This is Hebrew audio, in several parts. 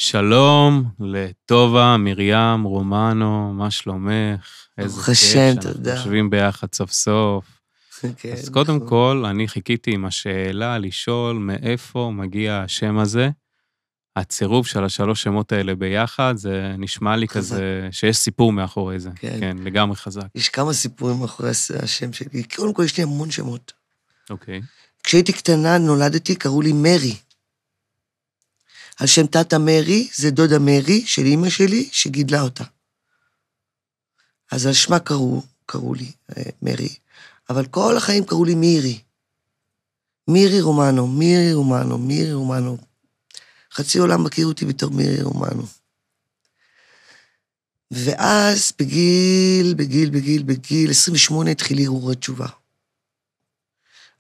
שלום לטובה, מרים, רומנו, מה שלומך? איזה כיף שאנחנו יושבים ביחד סוף סוף. אז קודם כל, אני חיכיתי עם השאלה לשאול מאיפה מגיע השם הזה. הצירוף של השלוש שמות האלה ביחד, זה נשמע לי כזה, שיש סיפור מאחורי זה. כן, לגמרי חזק. יש כמה סיפורים מאחורי השם שלי. קודם כל, יש לי המון שמות. אוקיי. כשהייתי קטנה, נולדתי, קראו לי מרי. על שם תתה מרי, זה דודה מרי של אמא שלי, שגידלה אותה. אז על שמה קראו לי מרי, אבל כל החיים קראו לי מירי. מירי רומנו, מירי רומנו, מירי רומנו. חצי עולם מכיר אותי בתור מירי רומנו. ואז בגיל 28 התחיל ערעור התשובה.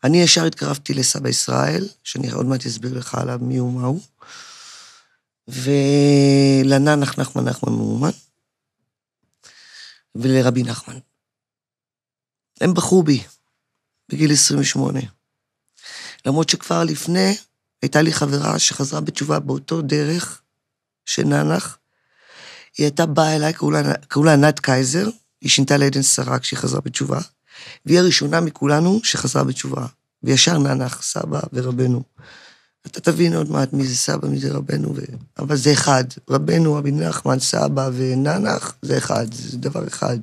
אני ישר התקרבתי לסבא ישראל, שאני עוד מעט אסביר לך עליו מי הוא מה הוא, ולנח נחמן מאומן, ולרבי נחמן. הם בחרו בי, בגיל 28. למרות שכבר לפני, הייתה לי חברה שחזרה בתשובה באותו דרך של ננח, היא הייתה באה אליי, קראו לה ענת קייזר, היא שינתה לעדן שרה כשהיא חזרה בתשובה, והיא הראשונה מכולנו שחזרה בתשובה, וישר ננח, סבא ורבנו. אתה תבין עוד מעט מי זה סבא, מי זה רבנו, אבל זה אחד. רבנו, רבי נחמן, סבא וננח, זה אחד, זה דבר אחד.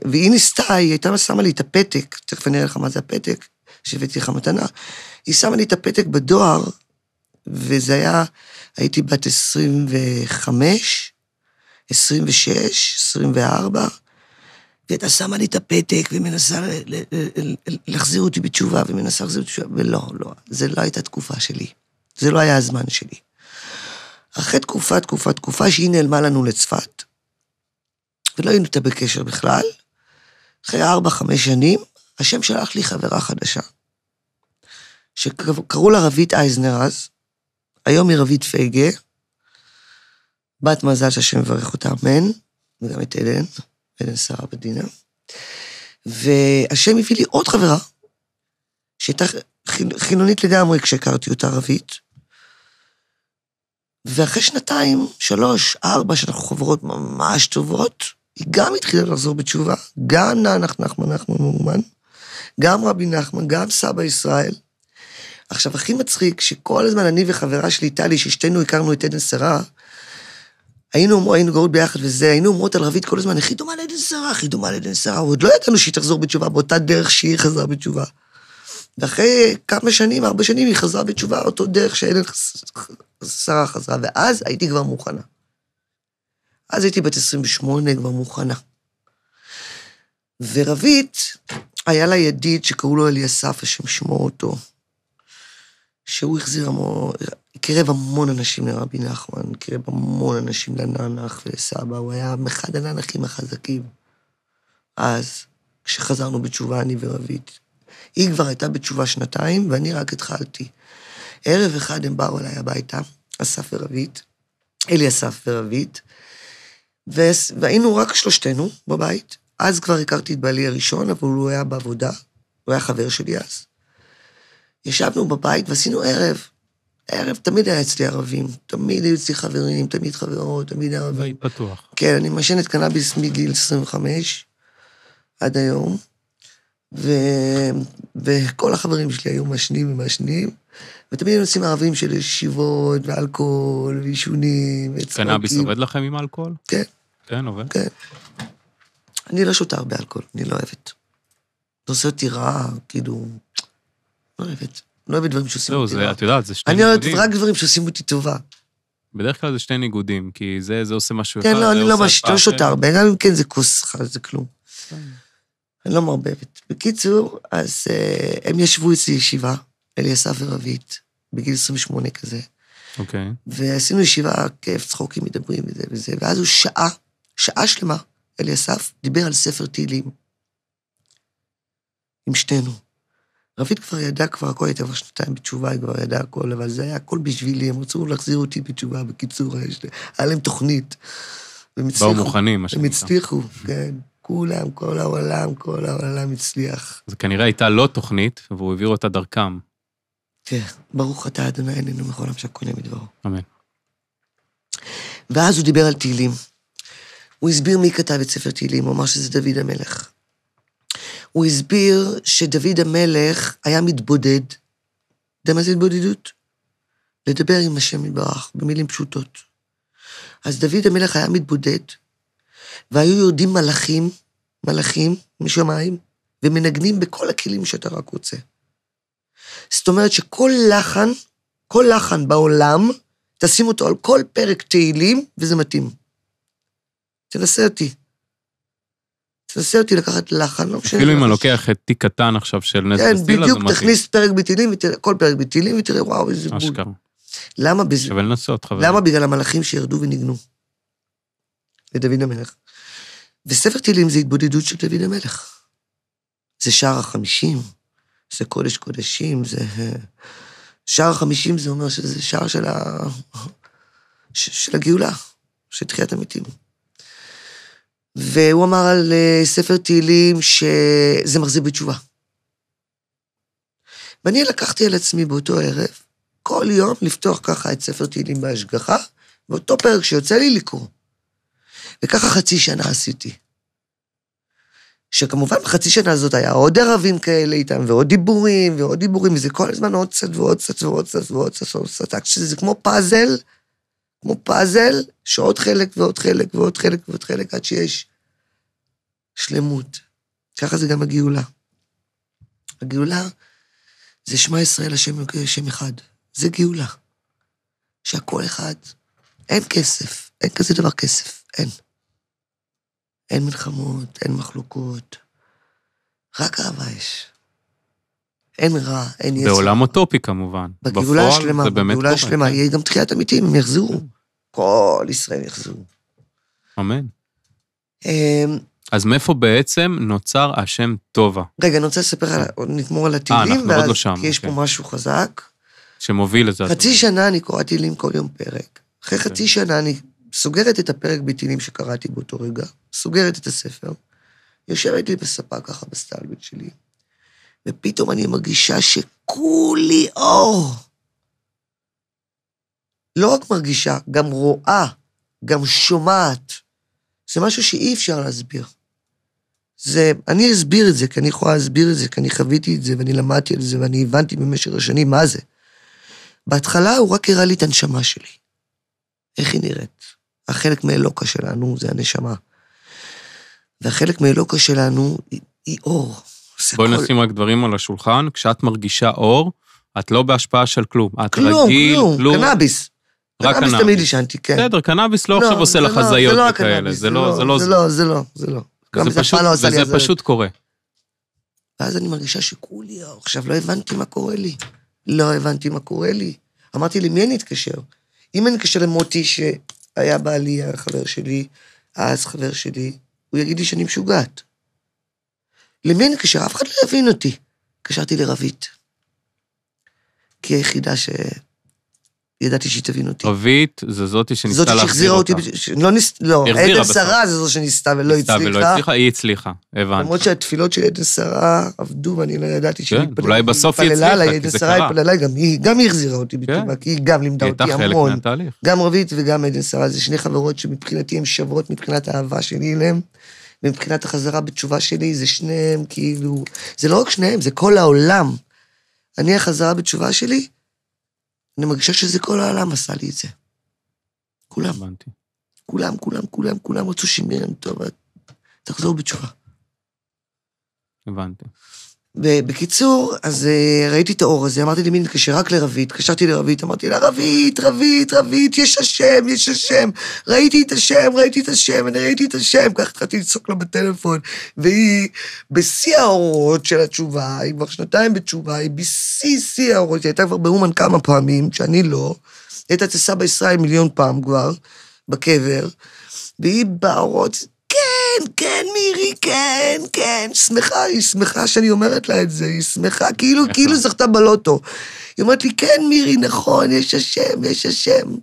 והיא ניסתה, היא הייתה שמה לי את הפתק, תכף אני אראה לך מה זה הפתק, שהבאתי לך מתנה, היא שמה לי את הפתק בדואר, וזה היה, הייתי בת 25, 26, 24, והיא הייתה שמה לי את הפתק, ומנסה להחזיר אותי בתשובה, ומנסה להחזיר אותי בתשובה, ולא, זה לא הייתה תקופה שלי. זה לא היה הזמן שלי. אחרי תקופה שהיא נעלמה לנו לצפת, ולא היינו אותה בקשר בכלל, אחרי 4-5 שנים, השם שלח לי חברה חדשה, שקראו לה רבית אייזנר אז, היום היא רבית פייגה, בת מזל שהשם מברך אותה, אמן, וגם את עדן שרה בדינה, והשם הביא לי עוד חברה, שהייתה חילונית לגמרי כשהכרתי אותה רבית, ואחרי 2, 3, 4 שאנחנו חברות ממש טובות, היא גם התחילה לחזור בתשובה, גם נח נחמן מאומן, גם רבי נחמן, גם סבא ישראל. עכשיו, הכי מצחיק, שכל הזמן אני וחברה שלי, טלי, ששתינו הכרנו את עדן שרה, היינו גרות ביחד וזה, היינו אומרות על רבית כל הזמן, הכי דומה לעדן שרה, הכי דומה לעדן שרה, עוד לא ידענו שהיא תחזור בתשובה, באותה דרך שהיא חזרה בתשובה. ואחרי כמה שנים, 4 שנים, היא חזרה בתשובה, אותו דרך שעדן שרה חזרה, ואז הייתי כבר מוכנה. אז הייתי בת 28, כבר מוכנה. ורבית, היה לה ידיד שקראו לו אליסף, השם שמו אותו, שהוא הקרב המון אנשים לרבי נחמן, הקרב המון אנשים לננח ולסבא, הוא היה אחד הננחים החזקים. אז, כשחזרנו בתשובה, אני ורבית, היא כבר הייתה בתשובה 2, ואני רק התחלתי. ערב אחד הם באו אליי הביתה, אלי אסף ורבית, והיינו רק 3 בבית, אז כבר הכרתי את בעלי הראשון, אבל הוא היה בעבודה, הוא היה חבר שלי אז. ישבנו בבית ועשינו ערב תמיד היה אצלי ערבים, תמיד היו אצלי חברים, תמיד חברות, תמיד ערבים. בית פתוח. כן, אני משנת קנאביס מגיל 25, עד היום, וכל החברים שלי היו משנים, ותמיד היינו עושים ערבים של ישיבות, ואלכוהול, וישונים, קנאביס עובד לכם עם אלכוהול? כן. כן, עובד? כן. אני לא שותה הרבה אלכוהול, אני לא אוהבת. זה עושה אותי רע, כאילו, לא אוהבת דברים שעושים אותי רע. זהו, את יודעת, זה 2 ניגודים. אני אוהבת רק דברים שעושים אותי טובה. בדרך כלל זה 2 ניגודים, כי זה עושה משהו אחד. כן, לא, אני לא שותה הרבה, גם אם כן זה כוס, זה כלום. אני לא מרבבת. בקיצור, אז הם ישבו אצלי ישיבה, אליסף ורבית, בגיל 28 כזה. אוקיי. ועשינו ישיבה, כיף, צחוקים, מדברים וזה, ואז הוא שעה שלמה, אליסף דיבר על ספר תהילים. עם שתינו. רבית כבר ידע, הכל הייתה כבר 2 בתשובה, היא כבר ידעה הכל, אבל זה היה הכל בשבילי, הם רצו להחזיר אותי בתשובה, בקיצור, היה להם תוכנית. באו מוכנים, מה הם הצליחו, כן. כולם, כל העולם הצליח. זה כנראה הייתה לא תוכנית, והוא העביר אותה דרכם. כן, ברוך אתה אדוני אלוהינו מכל עם שהכל נהיה בדברו. אמן. ואז הוא דיבר על תהילים. הוא הסביר מי כתב את ספר תהילים, הוא אמר שזה דוד המלך. הוא הסביר שדוד המלך היה מתבודד. יודע מה זה התבודדות? לדבר עם השם יתברך, במילים פשוטות. אז דוד המלך היה מתבודד, והיו יורדים מלאכים משמיים, ומנגנים בכל הכלים שאתה רק רוצה. זאת אומרת שכל לחן בעולם, תשים אותו על כל פרק תהילים, וזה מתאים. תנסה אותי לקחת לחן, לא משנה. אפילו אם אני לוקח את תיק קטן עכשיו של נס כן, וסטילה, בדיוק, תכניס פרק בתהילים, כל פרק בתהילים, ותראה, וואו, איזה בול. אשכרה. למה? שווה לנסות, חברים. למה? בגלל המלאכים שירדו וניגנו. לדוד המלך. וספר תהילים זה התבודדות של דוד המלך. זה שער ה-50, זה קודש קודשים, זה... שער ה-50 זה אומר שזה שער של הגאולה, של תחיית המתים. והוא אמר על ספר תהילים שזה מחזיר בתשובה. ואני לקחתי על עצמי באותו ערב, כל יום לפתוח ככה את ספר תהילים בהשגחה, ואותו פרק שיוצא לי לקרוא. וככה חצי שנה עשיתי. שכמובן בחצי שנה הזאת היה עוד ערבים כאלה איתם, ועוד דיבורים, וזה כל הזמן עוד קצת ועוד קצת ועוד קצת ועוד קצת ועוד קצת, שזה כמו פאזל, שעוד חלק ועוד חלק ועוד חלק ועוד חלק, עד שיש שלמות. ככה זה גם הגאולה. הגאולה זה שמע ישראל השם אחד. זה גאולה. שהכל אחד. אין כסף. אין כזה דבר כסף. אין. אין מלחמות, אין מחלוקות. רק אהבה יש. אין רע, אין יצר. בעולם אוטופי כמובן. בגאולה השלמה, בגאולה השלמה. יהיה גם תחיית אמיתים, הם יחזרו. כל ישראל יחזרו. אמן. אז מאיפה בעצם נוצר השם טובה? רגע, אני רוצה לספר, נתמור על התהילים, אנחנו עוד לא שם. כי יש פה משהו חזק. שמוביל את זה. חצי שנה אני קורא תהילים כל יום פרק. אחרי חצי שנה אני סוגרת את הפרק בתהילים שקראתי באותו רגע, סוגרת את הספר, יושבת לי בספה ככה בסטלבט שלי, ופתאום אני מרגישה שכולי אור. לא רק מרגישה, גם רואה, גם שומעת. זה משהו שאי אפשר להסביר. אני אסביר את זה, כי אני יכולה להסביר את זה, כי אני חוויתי את זה, ואני למדתי על זה, ואני הבנתי במשך השנים מה זה. בהתחלה הוא רק הראה לי את הנשמה שלי. איך היא נראית? החלק מאלוקה שלנו זה הנשמה. והחלק מאלוקה שלנו היא אור. בואי נשים רק דברים על השולחן. כשאת מרגישה אור, את לא בהשפעה של כלום. את כלום, רגיל, כלום. קנאביס. רק קנאביס תמיד ישנתי, כן. בסדר, קנאביס לא עכשיו עושה לך הזיות וכאלה. זה לא זה. וזה פשוט קורה. ואז אני מרגישה שכולי אור. עכשיו לא הבנתי מה קורה לי. אמרתי לי, מי אני אתקשר? אם אני אתקשר למוטי שהיה בעלי, החבר שלי, אז חבר שלי, הוא יגיד לי שאני משוגעת. למי אני אתקשר? אף אחד לא יבין אותי. קשרתי לרבית. כי היחידה שידעתי שהיא תבין אותי. רבית זה זאתי שניסתה להחזיר אותה. לא, עדן שרה זה זו שניסתה ולא הצליחה. היא הצליחה, הבנתי. למרות שהתפילות של עדן שרה עבדו, ואני לא ידעתי שהיא מתפללה. אולי בסוף היא הצליחה, כי זה קרה. גם היא החזירה אותי בתשובה, כי היא גם לימדה אותי המון. גם רבית וגם עדן שרה, זה שני חברות שמבחינתי הן שוות מבחינת האהבה שלי אליהם, ומבחינת החזרה בתשובה שלי, זה שניהם כאילו, זה לא רק שניהם, זה כל העולם. אני החזרה בתשובה שלי, אני מרגישה שזה כל העולם עשה לי את זה. כולם. כולם רצו שמרים טוב, תחזור בתשובה. הבנתי. ובקיצור, אז ראיתי את האור הזה, אמרתי לי מי נתקשר רק לרבית, התקשרתי לרבית, אמרתי לה, רבית, יש השם, ראיתי את השם, כך התחלתי לצעוק לה בטלפון, והיא בשיא האורות של התשובה, היא כבר 2 בתשובה, היא בשיא האורות, היא הייתה כבר באומן כמה פעמים, שאני לא, הייתה תסע בישראל 1,000,000 פעם כבר, בקבר, והיא באורות, כן, מירי, כן, היא שמחה שאני אומרת לה את זה, היא שמחה, כאילו זכתה בלוטו. היא אומרת לי, כן, מירי, נכון, יש השם.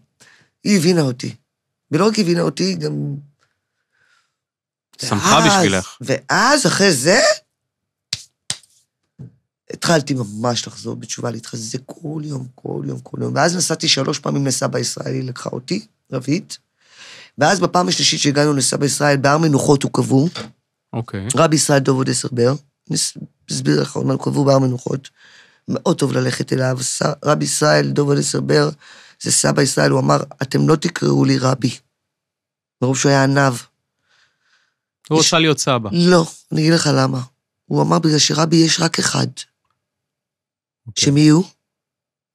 היא הבינה אותי. ולא רק הבינה אותי, גם... שמחה בשבילך. ואז, אחרי זה, התחלתי ממש לחזור בתשובה, להתחזק כל יום, ואז נסעתי 3 פעמים לסבא ישראלי, לקחה אותי, רבית, ואז בפעם השלישית שהגענו לסבא ישראל, בהר מנוחות הוא קבור, רבי ישראל דוב דסרבר, נסביר לך, הוא קבור בהר מנוחות, מאוד טוב ללכת אליו, רבי ישראל דוב דסרבר, זה סבא ישראל, הוא אמר, אתם לא תקראו לי רבי, מרוב שהוא היה ענב. הוא רוצה להיות סבא. לא, אני אגיד לך למה. הוא אמר, בגלל שרבי יש רק אחד. שמי הוא?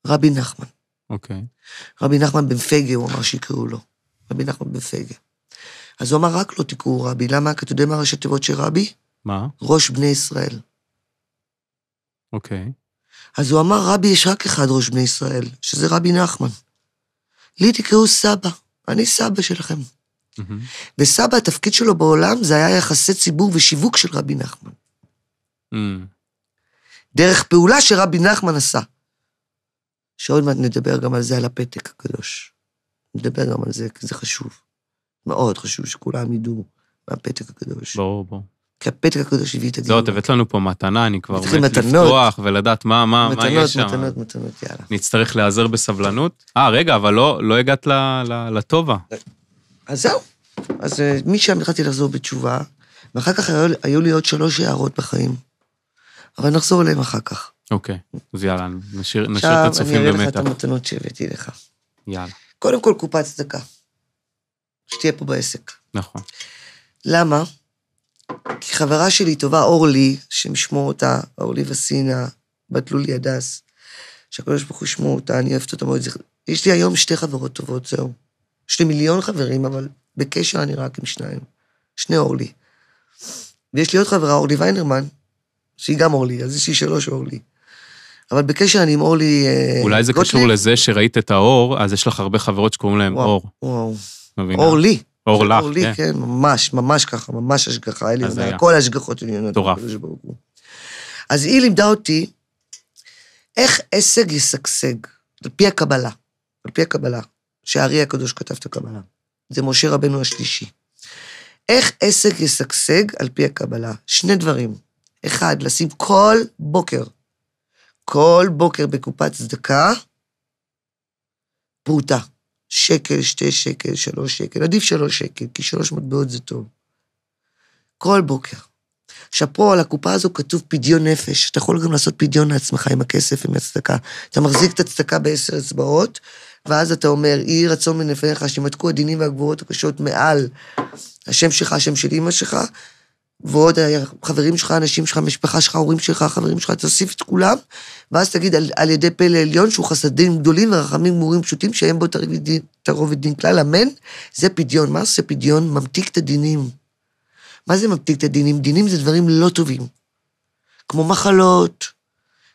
רבי נחמן. רבי נחמן בן פגה, הוא אמר שיקראו לו. רבי נחמן בן פגה. אז הוא אמר, רק לא תקראו רבי. למה? כי אתה יודע מה ראשי תיבות של רבי? מה? ראש בני ישראל. אז הוא אמר, רבי יש רק אחד ראש בני ישראל, שזה רבי נחמן. לי תקראו סבא. אני סבא שלכם. וסבא, התפקיד שלו בעולם, זה היה יחסי ציבור ושיווק של רבי נחמן. דרך פעולה שרבי נחמן עשה. שעוד מעט נדבר גם על זה, על הפתק הקדוש. נדבר גם על זה, כי זה חשוב. מאוד חשוב שכולם ידעו מהפתק הקדוש. ברור. כי הפתק הקדוש הביא את הגאולה. לא, תבאת לנו פה מתנה, אני כבר מת לפתוח ולדעת מה יש שם. מתנות, יאללה. נצטרך להיעזר בסבלנות. רגע, אבל לא הגעת לטובה. אז זהו. אז משם התחלתי לחזור בתשובה, ואחר כך היו לי עוד 3 הערות בחיים. אבל נחזור אליהם אחר כך. אוקיי, אז יאללה, נשאיר את הצופים במתח. עכשיו אני אראה לך את המתנות שהבאתי לך. יאללה. קודם כל קופת צדקה. שתהיה פה בעסק. נכון. למה? כי חברה שלי טובה, אורלי, שמשמור אותה, אורלי וסינה, בת לולי הדס, שהקדוש ברוך הוא ישמור אותה, אני אוהבת אותה מאוד. יש לי היום 2 חברות טובות, זהו. יש לי 1,000,000 חברים, אבל בקשר אני רק עם 2. 2 אורלי. ויש לי עוד חברה, אורלי ויינרמן, שהיא גם אורלי, אז יש לי 3 אורלי. אבל בקשר אני עם אורלי... אולי זה קשור לזה שראית את האור, אז יש לך הרבה חברות שקוראים להם אור. וואו. אורלי. אור לך, כן. ממש ככה, ממש השגחה. כל השגחות עליונות. טורף. אז היא לימדה אותי איך עסק יסגשג, על פי הקבלה, שהארי הקדוש כתב את הקבלה. זה משה רבנו השלישי. איך עסק יסגשג על פי הקבלה? 2 דברים. 1, לשים כל בוקר בקופת צדקה, פרוטה. 1 שקל, 2 שקל, 3 שקל, עדיף 3 שקל, כי 3 מטבעות זה טוב. כל בוקר. עכשיו פה על הקופה הזו כתוב פדיון נפש, אתה יכול גם לעשות פדיון לעצמך עם הכסף, עם הצדקה. אתה מחזיק את הצדקה ב10 אצבעות, ואז אתה אומר, יהי רצון מנפיך, שימתקו הדינים והגבורות הקשות מעל השם שלך, השם של אמא שלך, ועוד חברים שלך, אנשים שלך, משפחה שלך, הורים שלך, חברים שלך, תוסיף את כולם, ואז תגיד על ידי פלא עליון, שהוא חסדים גדולים ורחמים גמורים פשוטים, שהם בו תרובד דין כלל, אמן, זה פדיון. מה זה פדיון? ממתיק את הדינים. מה זה ממתיק את הדינים? דינים זה דברים לא טובים. כמו מחלות,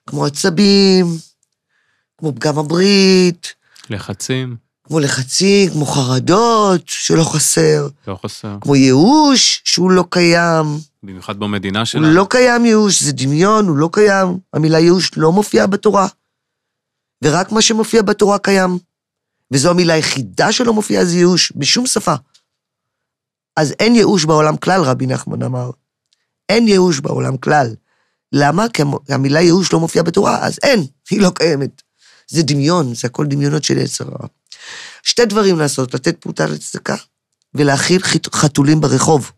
כמו עצבים, כמו פגם הברית, כמו לחצים, כמו חרדות, שלא חסר. כמו ייאוש, שהוא לא קיים. במיוחד במדינה שלנו. הוא לא קיים ייאוש, זה דמיון, הוא לא קיים. המילה ייאוש לא מופיעה בתורה. ורק מה שמופיע בתורה קיים. וזו המילה היחידה שלא מופיעה, זה ייאוש, בשום שפה. אז אין ייאוש בעולם כלל, רבי נחמן אמר. אין ייאוש בעולם כלל. למה? כי המילה ייאוש לא מופיעה בתורה, אז אין, היא לא קיימת. זה דמיון, זה הכל דמיונות של יצר הרע. 2 דברים לעשות, לתת פרוטה לצדקה, ולהכיל חתולים ברחוב.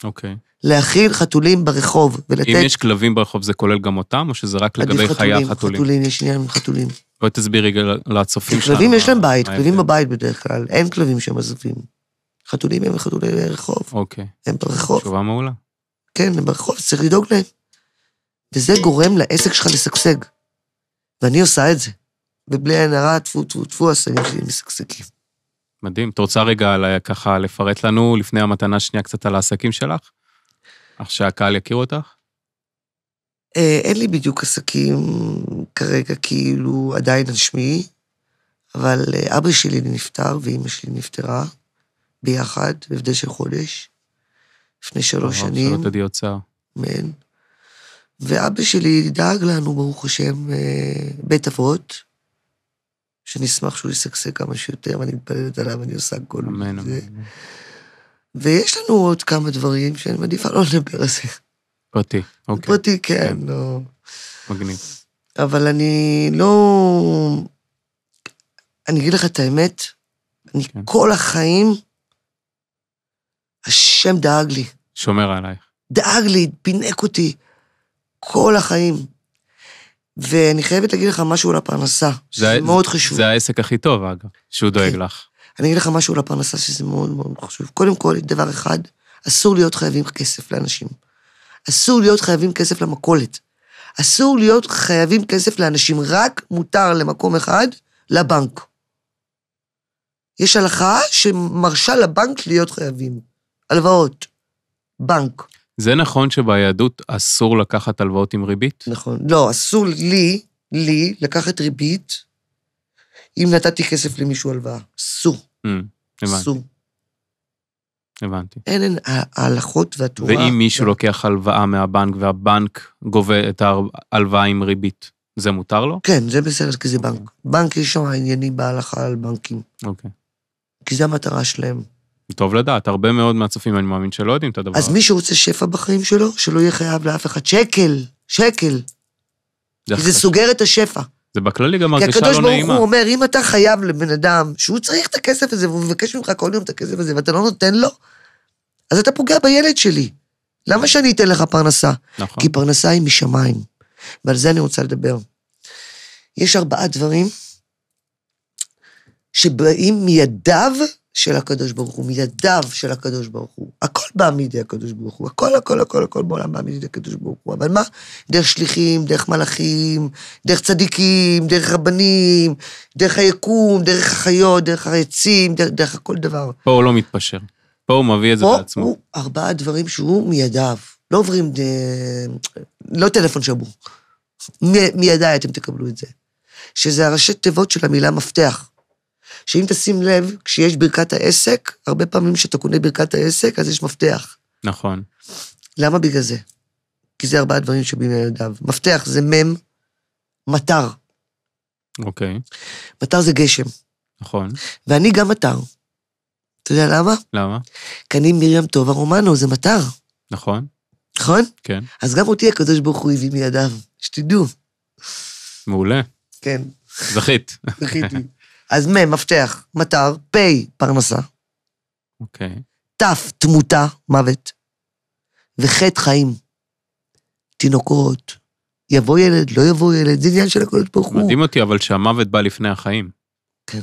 אוקיי. להכיל חתולים ברחוב, ולתת... אם יש כלבים ברחוב, זה כולל גם אותם, או שזה רק לגבי חיי החתולים? חתולים, יש עניין עם חתולים. בואי תסבירי לצופים שלנו. כלבים יש להם בית, כלבים בבית בדרך כלל, אין כלבים שהם עזבים. חתולים הם חתולי רחוב. אוקיי. הם ברחוב. תשובה מעולה. כן, הם ברחוב, צריך לדאוג להם. וזה גורם לעסק שלך לשגשג. ואני עושה את זה. ובלי הענרה, טפו, הסנים שלי משגשגים. מדהים. אתה רוצה רגע ככה לפרט לנו, לפני המתנה שנייה קצת על העסקים שלך? אך שהקהל יכיר אותך? אין לי בדיוק עסקים כרגע, כאילו עדיין על שמי, אבל אבא שלי נפטר, ואמא שלי נפטרה, ביחד, בהבדל של חודש, לפני 3 שנים. שלא תדעי הוצאה. אמן. ואבא שלי דאג לנו, ברוך השם, בית אבות, שנשמח שהוא ישגשג כמה שיותר, ואני מתפללת עליו, אני עושה כל זה. אמן. ויש לנו עוד כמה דברים שאני מעדיפה לא לדבר על זה. פרטי, אוקיי. פרטי, כן, לא. מגניב. אבל אני לא... אני אגיד לך את האמת, אני כל החיים, השם דאג לי. שומר עלייך. דאג לי, פינק אותי, כל החיים. ואני חייבת להגיד לך משהו על הפרנסה, שזה מאוד חשוב. זה העסק הכי טוב, אגב, שהוא דואג לך. אני אגיד לך משהו על הפרנסה, שזה מאוד מאוד חשוב. קודם כל, דבר אחד, אסור להיות חייבים כסף לאנשים. אסור להיות חייבים כסף למכולת. אסור להיות חייבים כסף לאנשים, רק מותר למקום אחד, לבנק. יש הלכה שמרשה לבנק להיות חייבים. הלוואות. בנק. זה נכון שביהדות אסור לקחת הלוואות עם ריבית? נכון. לא, אסור לי לקחת ריבית, אם נתתי כסף למישהו הלוואה. אסור. אסור. הבנתי. אין ההלכות והתורה. ואם מישהו לוקח הלוואה מהבנק, והבנק גובה את ההלוואה עם ריבית, זה מותר לו? כן, זה בסדר, כי זה בנק. בנק יש שם עניינים בהלכה על בנקים. אוקיי. כי זה המטרה שלהם. טוב לדעת, הרבה מאוד מהצופים אני מאמין שלא יודעים את הדבר. אז מי שרוצה שפע בחיים שלו, שלא יהיה חייב לאף אחד. שקל. כי זה סוגר את השפע. זה בכללי גם מרגישה לא נעימה. כי הקדוש ברוך הוא אומר, אם אתה חייב לבן אדם, שהוא צריך את הכסף הזה, והוא מבקש ממך כל יום את הכסף הזה, ואתה לא נותן לו, אז אתה פוגע בילד שלי. למה שאני אתן לך פרנסה? נכון. כי פרנסה היא משמיים. ועל זה אני רוצה לדבר. יש 4 דברים שבאים מידיו של הקדוש ברוך הוא, מידיו של הקדוש ברוך הוא. הכל בא מידי הקדוש ברוך הוא. הכל בעולם בא מידי הקדוש ברוך הוא. אבל מה? דרך שליחים, דרך מלאכים, דרך צדיקים, דרך רבנים, דרך היקום, דרך החיות, דרך העצים, דרך כל דבר. פה הוא לא מתפשר. פה הוא מביא את זה בעצמו. פה הוא 4 דברים שהוא מידיו. לא עוברים, לא טלפון שבור. מידיי אתם תקבלו את זה. שזה הראשי תיבות של המילה מפתח. שאם תשים לב, כשיש ברכת העסק, הרבה פעמים שאתה קונה ברכת העסק, אז יש מפתח. נכון. למה בגלל זה? כי זה 4 דברים שבים לידיו. מפתח זה מטר. אוקיי. מטר זה גשם. נכון. ואני גם מטר. אתה יודע למה? למה? כי אני מרים טובה רומנו, זה מטר. נכון. נכון? כן. אז גם אותי הקדוש ברוך הוא הביא מידיו, שתדעו. מעולה. כן. זכית. זכיתי. אז מפתח, מטר, פי, פרנסה. אוקיי. תף, תמותה, מוות. וחט חיים. תינוקות. יבוא ילד, לא יבוא ילד, זה עניין של הקדוש ברוך הוא. מדהים אותי, אבל שהמוות בא לפני החיים. כן.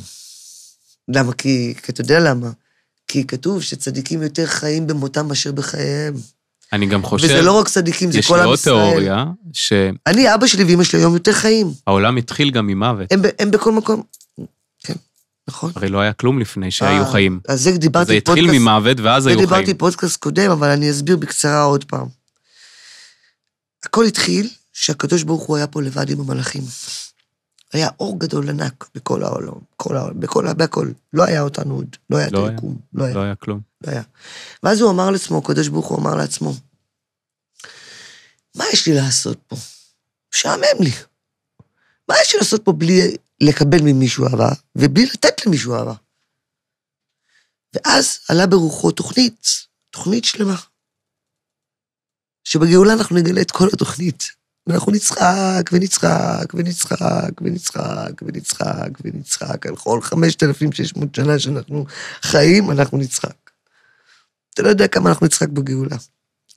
למה? כי אתה יודע למה. כי כתוב שצדיקים יותר חיים במותם מאשר בחייהם. אני גם חושב... וזה לא רק צדיקים, זה כל עם ישראל. יש לי עוד תיאוריה ש... אני, אבא שלי ואמא שלי היום יותר חיים. העולם התחיל גם ממוות. הם בכל מקום... כן, נכון. הרי לא היה כלום לפני שהיו חיים. אז זה דיברתי זה התחיל ממוות ואז היו חיים. זה דיברתי פודקאסט קודם, אבל אני אסביר בקצרה עוד פעם. הכל התחיל שהקדוש ברוך הוא היה פה לבד עם המלאכים. היה אור גדול ענק בכל העולם, בכל. לא היה אותנו עוד, לא היה תיקום. לא היה כלום. לא היה. ואז הוא אמר לעצמו, הקדוש ברוך הוא אמר לעצמו, מה יש לי לעשות פה? משעמם לי. מה יש לי לעשות פה בלי לקבל ממישהו אהבה, ובלי לתת למישהו אהבה? ואז עלה ברוחו תוכנית שלמה, שבגאולה אנחנו נגלה את כל התוכנית. ואנחנו נצחק, על כל 5,600 שנה שאנחנו חיים, אנחנו נצחק. אתה לא יודע כמה אנחנו נצחק בגאולה.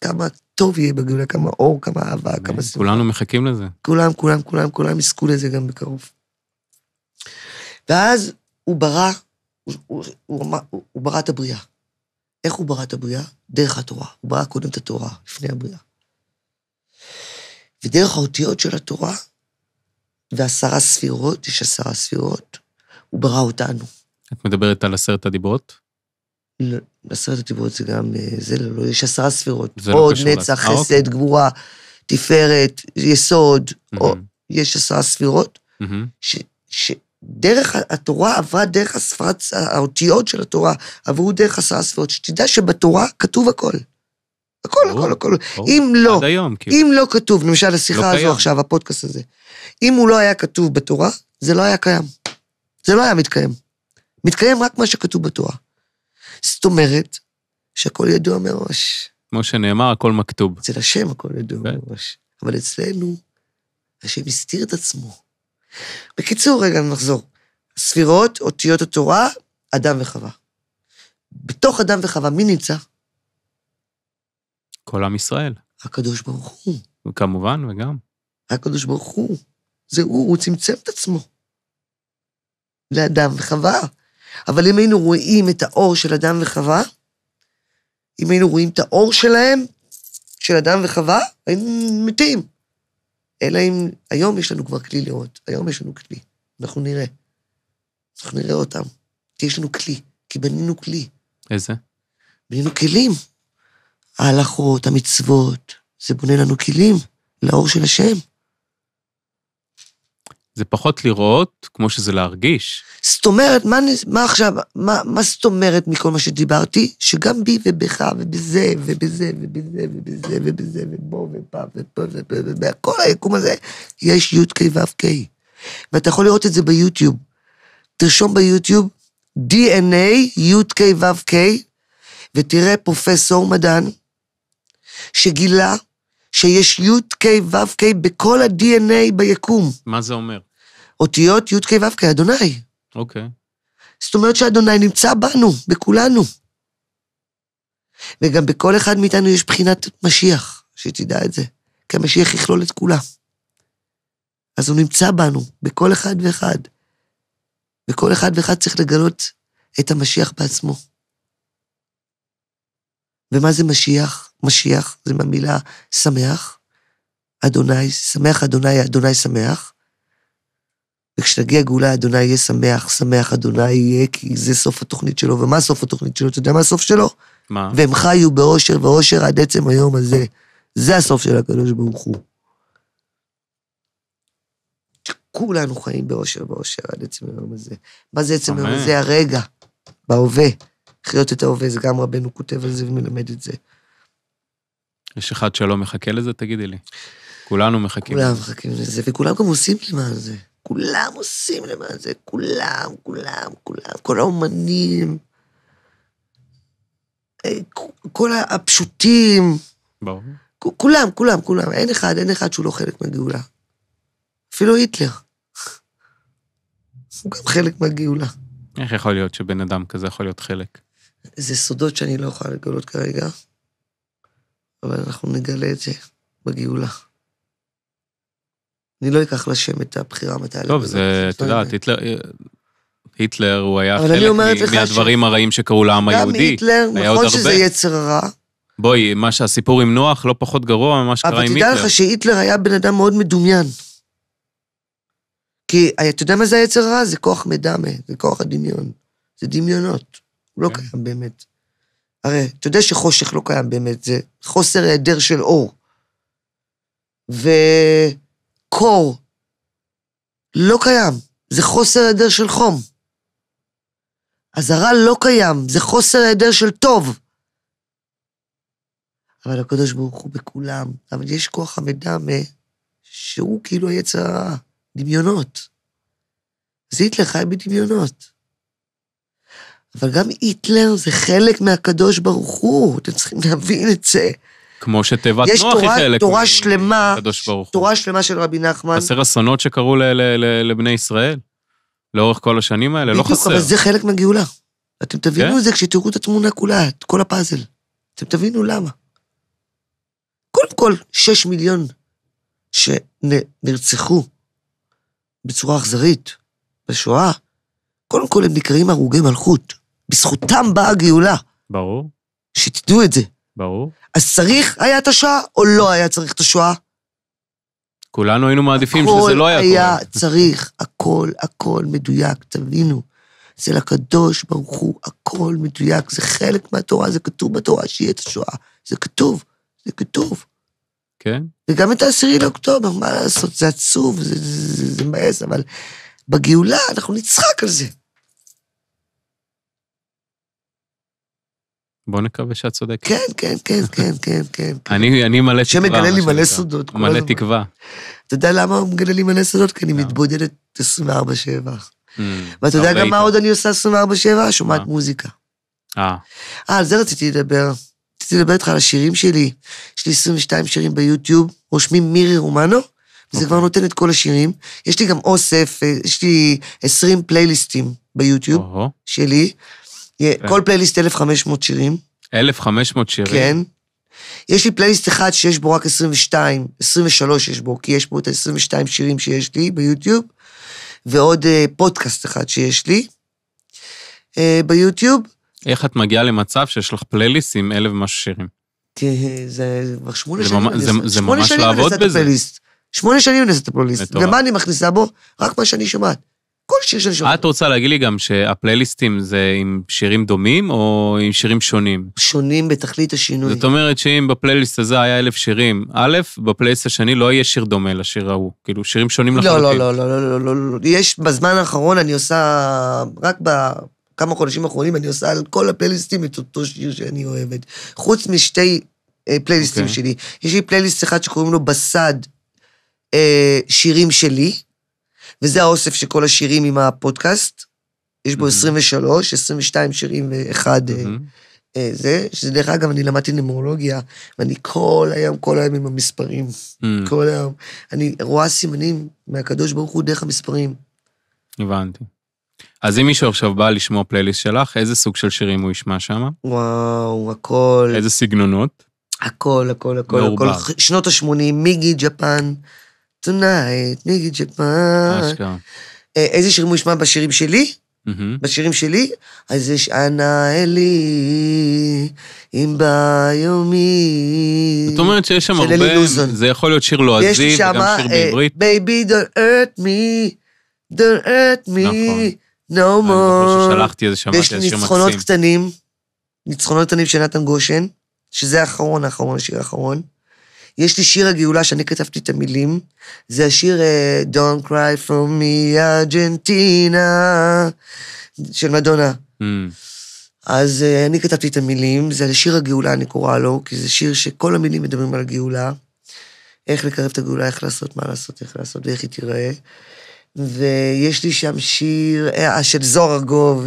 כמה טוב יהיה בגאולה, כמה אור, כמה אהבה, כמה שמחה. כולנו מחכים לזה. כולם יזכו לזה גם בקרוב. ואז הוא ברא את הבריאה. איך הוא ברא את הבריאה? דרך התורה. הוא ברא קודם את התורה, לפני הבריאה. ודרך האותיות של התורה, ו10 ספירות, יש 10 ספירות, הוא ברא אותנו. את מדברת על 10 הדיברות? לא, 10 הדיברות זה גם, זה לא, יש 10 ספירות. עוד, נצח, חסד, גבורה, תפארת, יסוד, יש 10 ספירות, שדרך התורה עברה דרך האותיות של התורה, עברו דרך 10 ספירות, שתדע שבתורה כתוב הכל. הכל. אם לא כתוב, למשל השיחה הזו עכשיו, הפודקאסט הזה, אם הוא לא היה כתוב בתורה, זה לא היה קיים. זה לא היה מתקיים. מתקיים רק מה שכתוב בתורה. זאת אומרת, שהכל ידוע מראש. כמו שנאמר, הכל מכתוב. אצל השם הכל ידוע. אבל אצלנו, השם הסתיר את עצמו. בקיצור, רגע, נחזור. ספירות, אותיות התורה, אדם וחווה. בתוך אדם וחווה, מי נמצא? כל עם ישראל. הקדוש ברוך הוא. כמובן, וגם. הקדוש ברוך הוא. זה הוא צמצם את עצמו. לאדם וחווה. אבל אם היינו רואים את האור של אדם וחווה, אם היינו רואים את האור שלהם, של אדם וחווה, היינו מתים. אלא אם היום יש לנו כבר כלי לראות. היום יש לנו כלי. אנחנו נראה. אנחנו נראה אותם. כי יש לנו כלי. כי בנינו כלי. איזה? בנינו כלים. ההלכות, המצוות, זה בונה לנו כלים לאור של השם. זה פחות לראות, כמו שזה להרגיש. זאת אומרת, מה עכשיו, מה זאת אומרת מכל מה שדיברתי? שגם בי ובך ובזה ובזה ובזה ובזה ובזה ובו ופה ופה ובכל היקום הזה, יש י' ק' ו' ק'. ואתה יכול לראות את זה ביוטיוב. תרשום ביוטיוב, DNA, י' ק' ו' ק', ותראה פרופסור מדען, שגילה שיש י' ק' ו' ק' בכל ה-DNA ביקום. מה זה אומר? אותיות י' ק' ו' ק', אדוני. אוקיי. זאת אומרת שאדוני נמצא בנו, בכולנו. וגם בכל אחד מאיתנו יש בחינת משיח, שתדע את זה. כי המשיח יכלול את כולה. אז הוא נמצא בנו, בכל אחד ואחד. וכל אחד ואחד צריך לגלות את המשיח בעצמו. ומה זה משיח? משיח זה מהמילה שמח, אדוני, שמח אדוני, אדוני שמח, וכשתגיע גאולה אדוני יהיה שמח, שמח אדוני יהיה, כי זה סוף התוכנית שלו, ומה סוף התוכנית שלו? אתה יודע מה הסוף שלו? מה? והם חיו באושר ואושר עד עצם היום הזה, זה הסוף של הקדוש ברוך הוא. כולנו חיים באושר ואושר עד עצם היום הזה. מה זה עצם היום הזה? הרגע, בהווה. חיות את ההווה, זה גם רבנו כותב על זה ומלמד את זה. יש אחד שלא מחכה לזה, תגידי לי. כולנו מחכים. כולם מחכים לזה, וכולם גם עושים למען זה. כולם עושים למען זה, כולם. כל האומנים, כל הפשוטים. ברור. כולם. אין אחד שהוא לא חלק מהגאולה. אפילו היטלר. הוא גם חלק מהגאולה. איך יכול להיות שבן אדם כזה יכול להיות חלק? זה סודות שאני לא יכולה לגלות כרגע, אבל אנחנו נגלה את זה בגאולה. אני לא אקח לשם את הבחירה מתי. טוב, זה, את יודעת, היטלר הוא היה חלק מהדברים הרעים שקראו לעם היהודי. גם היטלר, נכון שזה יצר הרע. בואי, מה שהסיפור עם נוח לא פחות גרוע ממה שקרה עם היטלר. אבל תדע לך שהיטלר היה בן אדם מאוד מדומיין. כי, אתה יודע מה זה היצר הרע? זה כוח מדמה, זה כוח הדמיון. זה דמיונות. הוא לא קיים באמת. הרי, אתה יודע שחושך לא קיים באמת, זה חוסר היעדר של אור. וקור לא קיים, זה חוסר היעדר של חום. אז הרע לא קיים, זה חוסר היעדר של טוב. אבל הקדוש ברוך הוא בכולם, אבל יש כוח המדמה, שהוא כאילו היצר הרע, דמיונות. אז היטלר חי בדמיונות. אבל גם היטלר זה חלק מהקדוש ברוך הוא, אתם צריכים להבין את זה. כמו שתיבת נוח היא חלק מהקדוש ברוך הוא. תורה שלמה של רבי נחמן. חסר אסונות שקראו לבני ישראל, לאורך כל השנים האלה, לא חסר. בדיוק, אבל זה חלק מהגאולה. אתם תבינו את זה כשתראו את התמונה כולה, את כל הפאזל. אתם תבינו למה. קודם כל, 6 מיליון שנרצחו בצורה אכזרית בשואה, קודם כל הם נקראים הרוגי מלכות. בזכותם באה הגאולה. ברור. שתדעו את זה. ברור. אז צריך היה את השואה, או לא היה צריך את השואה? כולנו היינו מעדיפים שזה לא היה קורה. הכל היה צריך, הכל מדויק, תבינו. זה לקדוש ברוך הוא, הכל מדויק, זה חלק מהתורה, זה כתוב בתורה שיהיה את השואה. זה כתוב. כן. וגם את 10 לאוקטובר, מה לעשות? זה עצוב, זה מבאס, אבל בגאולה אנחנו נצחק על זה. בוא נקווה שאת צודקת. כן. אני מלא תקווה. שמגלה לי מלא סודות. מלא תקווה. אתה יודע למה הוא מגלה לי מלא סודות? כי אני מתבודדת 24/7. ואתה יודע גם מה עוד אני עושה 24/7? שומעת מוזיקה. על זה רציתי לדבר. רציתי לדבר איתך על השירים שלי. יש לי 22 שירים ביוטיוב, רושמים מירי רומנו, וזה כבר נותן את כל השירים. יש לי גם אוסף, יש לי 20 פלייליסטים ביוטיוב שלי. כל פלייליסט 1,500 שירים. 1,500 שירים? כן. יש לי פלייליסט אחד שיש בו רק 22, 23 יש בו, כי יש בו את ה-22 שירים שיש לי ביוטיוב, ועוד פודקאסט אחד שיש לי ביוטיוב. איך את מגיעה למצב שיש לך פלייליסט עם 1,000 ומשהו שירים? זה כבר 8 שנים. זה ממש לעבוד בזה. 8 שנים אני עושה את הפלייליסט. ומה אני מכניסה בו? רק מה שאני שומעת. כל שיר שאני שומעת. את רוצה להגיד לי גם שהפלייליסטים זה עם שירים דומים או עם שירים שונים? שונים בתכלית השינוי. זאת אומרת שאם בפלייליסט הזה היה 1,000 שירים, א', בפלייליסט השני לא יהיה שיר דומה לשיר ההוא. כאילו שירים שונים לחלוטין. לא. יש בזמן האחרון אני עושה, רק בכמה חודשים האחרונים אני עושה על כל הפלייליסטים את אותו שיר שאני אוהבת. חוץ משתי פלייליסטים שלי. יש לי פלייליסט אחד שקוראים לו בסד שירים שלי, וזה האוסף של כל השירים עם הפודקאסט. יש בו 23, 22 שירים ואחד זה, שזה דרך אגב, אני למדתי נומרולוגיה, ואני כל היום עם המספרים. כל היום. אני רואה סימנים מהקדוש ברוך הוא דרך המספרים. הבנתי. אז אם מישהו עכשיו בא לשמוע פלייליסט שלך, איזה סוג של שירים הוא ישמע שם? וואו, הכל. איזה סגנונות? הכל. שנות ה-80, מיגי ג'פן, Tonight, מיגי ג'פן. אשכרה. איזה שירים הוא ישמע בשירים שלי? בשירים שלי? אז יש אנה אלי, עם ביומי. זאת אומרת שיש שם הרבה, זה יכול להיות שיר לועזי, וגם שיר בעברית. Baby, don't hurt me, don't hurt me, no more. אני חושב ששלחתי איזה שמעתי, יש לי ניצחונות קטנים של נתן גושן, שזה האחרון, השיר האחרון. יש לי שיר הגאולה שאני כתבתי את המילים, זה השיר Don't Cry For Me Argentina, של מדונה. אז אני כתבתי את המילים, זה לשיר הגאולה אני קורא לו, כי זה שיר שכל המילים מדברים על הגאולה, איך לקרב את הגאולה, איך לעשות, מה לעשות, איך לעשות, ואיך היא תיראה. ויש לי שם שיר של זוהר ארגוב,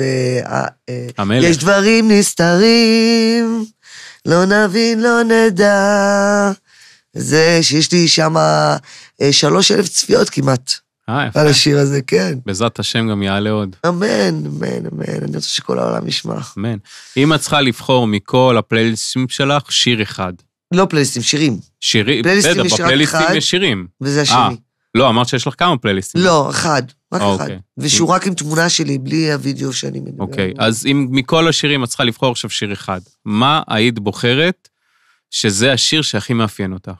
יש דברים נסתרים, לא נבין, לא נדע, זה שיש לי שם 3,000 צפיות כמעט. על השיר הזה, כן. בעזרת השם גם יעלה עוד. אמן. אני רוצה שכל העולם ישמע. אמן. אם את צריכה לבחור מכל הפלייליסטים שלך, שיר אחד. לא פלייליסטים, שירים. שירים? בסדר, בפלייליסטים יש שירים. וזה השני. לא, אמרת שיש לך כמה פלייליסטים. לא, אחד. רק אחד. ושהוא רק עם תמונה שלי, בלי הוידאו שאני מדבר. אוקיי, אז אם מכל השירים את צריכה לבחור עכשיו שיר אחד, מה היית בוחרת שזה השיר שהכי מאפיין אותך?